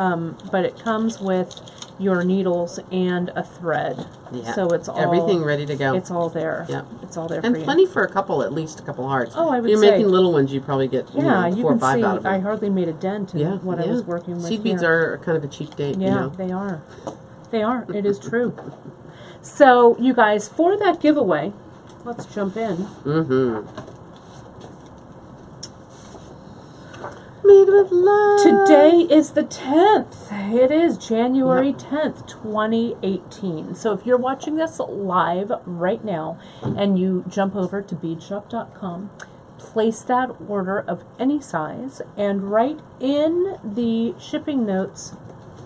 but it comes with your needles and a thread. Yeah. So it's all everything ready to go. It's all there. Yep. It's all there And for you. plenty for a couple, at least a couple hearts. Oh, I would If you're say. making little ones, you probably get Yeah, you 4 or can 5 see out of them. I hardly made a dent in what I was working with. Seed beads here. are kind of a cheap date. Yeah, You know? they are. They are. It is true. So, you guys, for that giveaway, let's jump in. Made with love. Today is the 10th. It is January 10th, 2018. So if you're watching this live right now and you jump over to beadshop.com, place that order of any size and write in the shipping notes,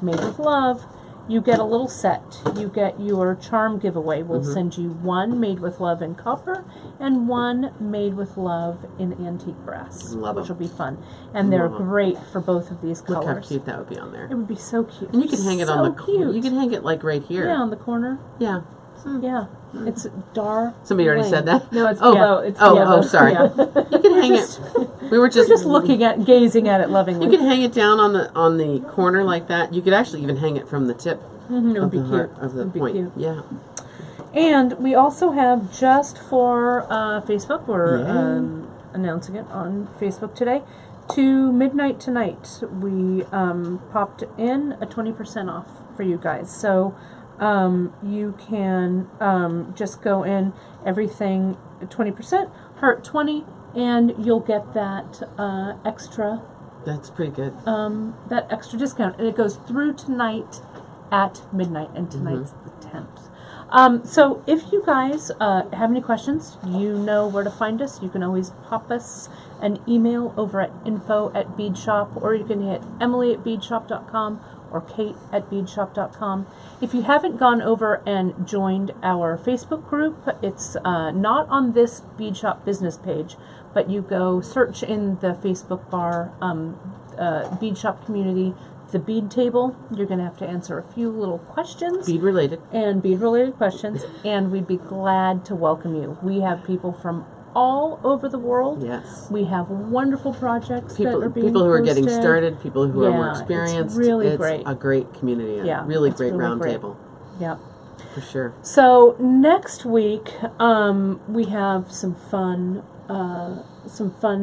made with love, you get a little set. You get your charm giveaway. We'll send you one made with love in copper and one made with love in antique brass, Love which 'em. will be fun. And they're great for both of these Look colors. how cute that would be on there. It would be so cute. And you can hang it on the cute. You can hang it like right here. Yeah, on the corner. Yeah. Yeah, it's dark. Somebody already said that. No, it's Oh, below. It's oh, below. oh, sorry. Yeah. You can hang it. We were We're just looking at, gazing at it lovingly. You can hang it down on the corner like that. You could actually even hang it from the tip It would of be the cute. heart, of the It'd be point. cute. Yeah. And we also have, just for Facebook, we're Yay. announcing it on Facebook today, to midnight tonight, we popped in a 20% off for you guys. So you can just go in, everything 20%, heart 20, and you'll get that extra That's pretty good. that extra discount, and it goes through tonight at midnight, and tonight's the 10th. So if you guys have any questions, you know where to find us. You can always pop us an email over at info@beadshop, or you can hit emily@beadshop.com or kate@beadshop.com. If you haven't gone over and joined our Facebook group, it's not on this Bead Shop business page, but you go search in the Facebook bar, Bead Shop community, the bead table. You're going to have to answer a few little questions. Bead related. And bead-related questions, and we'd be glad to welcome you. We have people from all over the world. Yes. We have wonderful projects that are being People who are getting posted. started, people who are more Yeah, experienced. it's really it's great. a great community. Yeah, really it's great really round great. table. Yeah. For sure. So next week, we have some fun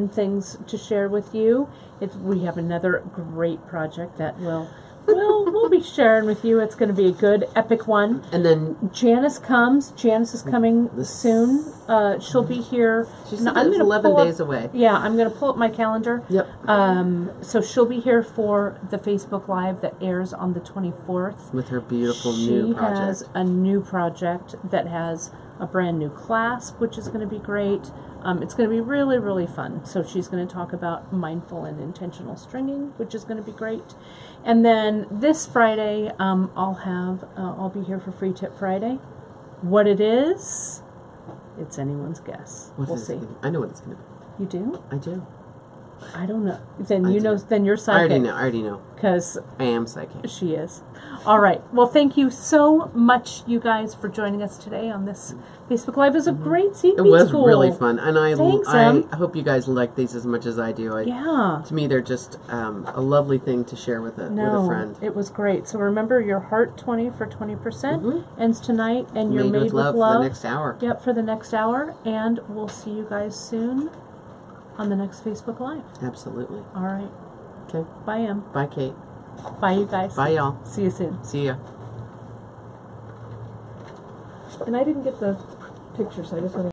things to share with you. We have another great project that we'll be sharing with you. It's going to be a good, epic one. And then Janice comes. Janice is coming soon. She'll be here. she No, said I'm it was gonna 11 pull up- days away. Yeah, I'm going to pull up my calendar. Yep. So she'll be here for the Facebook Live that airs on the 24th. With her beautiful new project. She has a new project that has a brand new clasp, which is going to be great. It's going to be really, really fun. So she's going to talk about mindful and intentional stringing, which is going to be great. And then this Friday, I'll be here for Free Tip Friday. What it is, it's anyone's guess. What We'll is see. it? I know what it's going to be. You do? I do. I don't know. Then I you do. know. Then you're I already psychic. know. I already know. Because I am psychic. she is. All right. Well, thank you so much, you guys, for joining us today on this Facebook Live. It was a great seed It bead was school. really fun, and Thanks, I Em. hope you guys like these as much as I do. Yeah. To me, they're just a lovely thing to share with a friend. It was great. So remember, your heart 20 for 20% ends tonight, and you're Made with love for the next hour. Yep, for the next hour, and we'll see you guys soon on the next Facebook Live. Absolutely. All right. Okay. Bye, Em. Bye, Kate. Bye, you guys. Bye, y'all. See you soon. See ya. And I didn't get the picture, so I just want to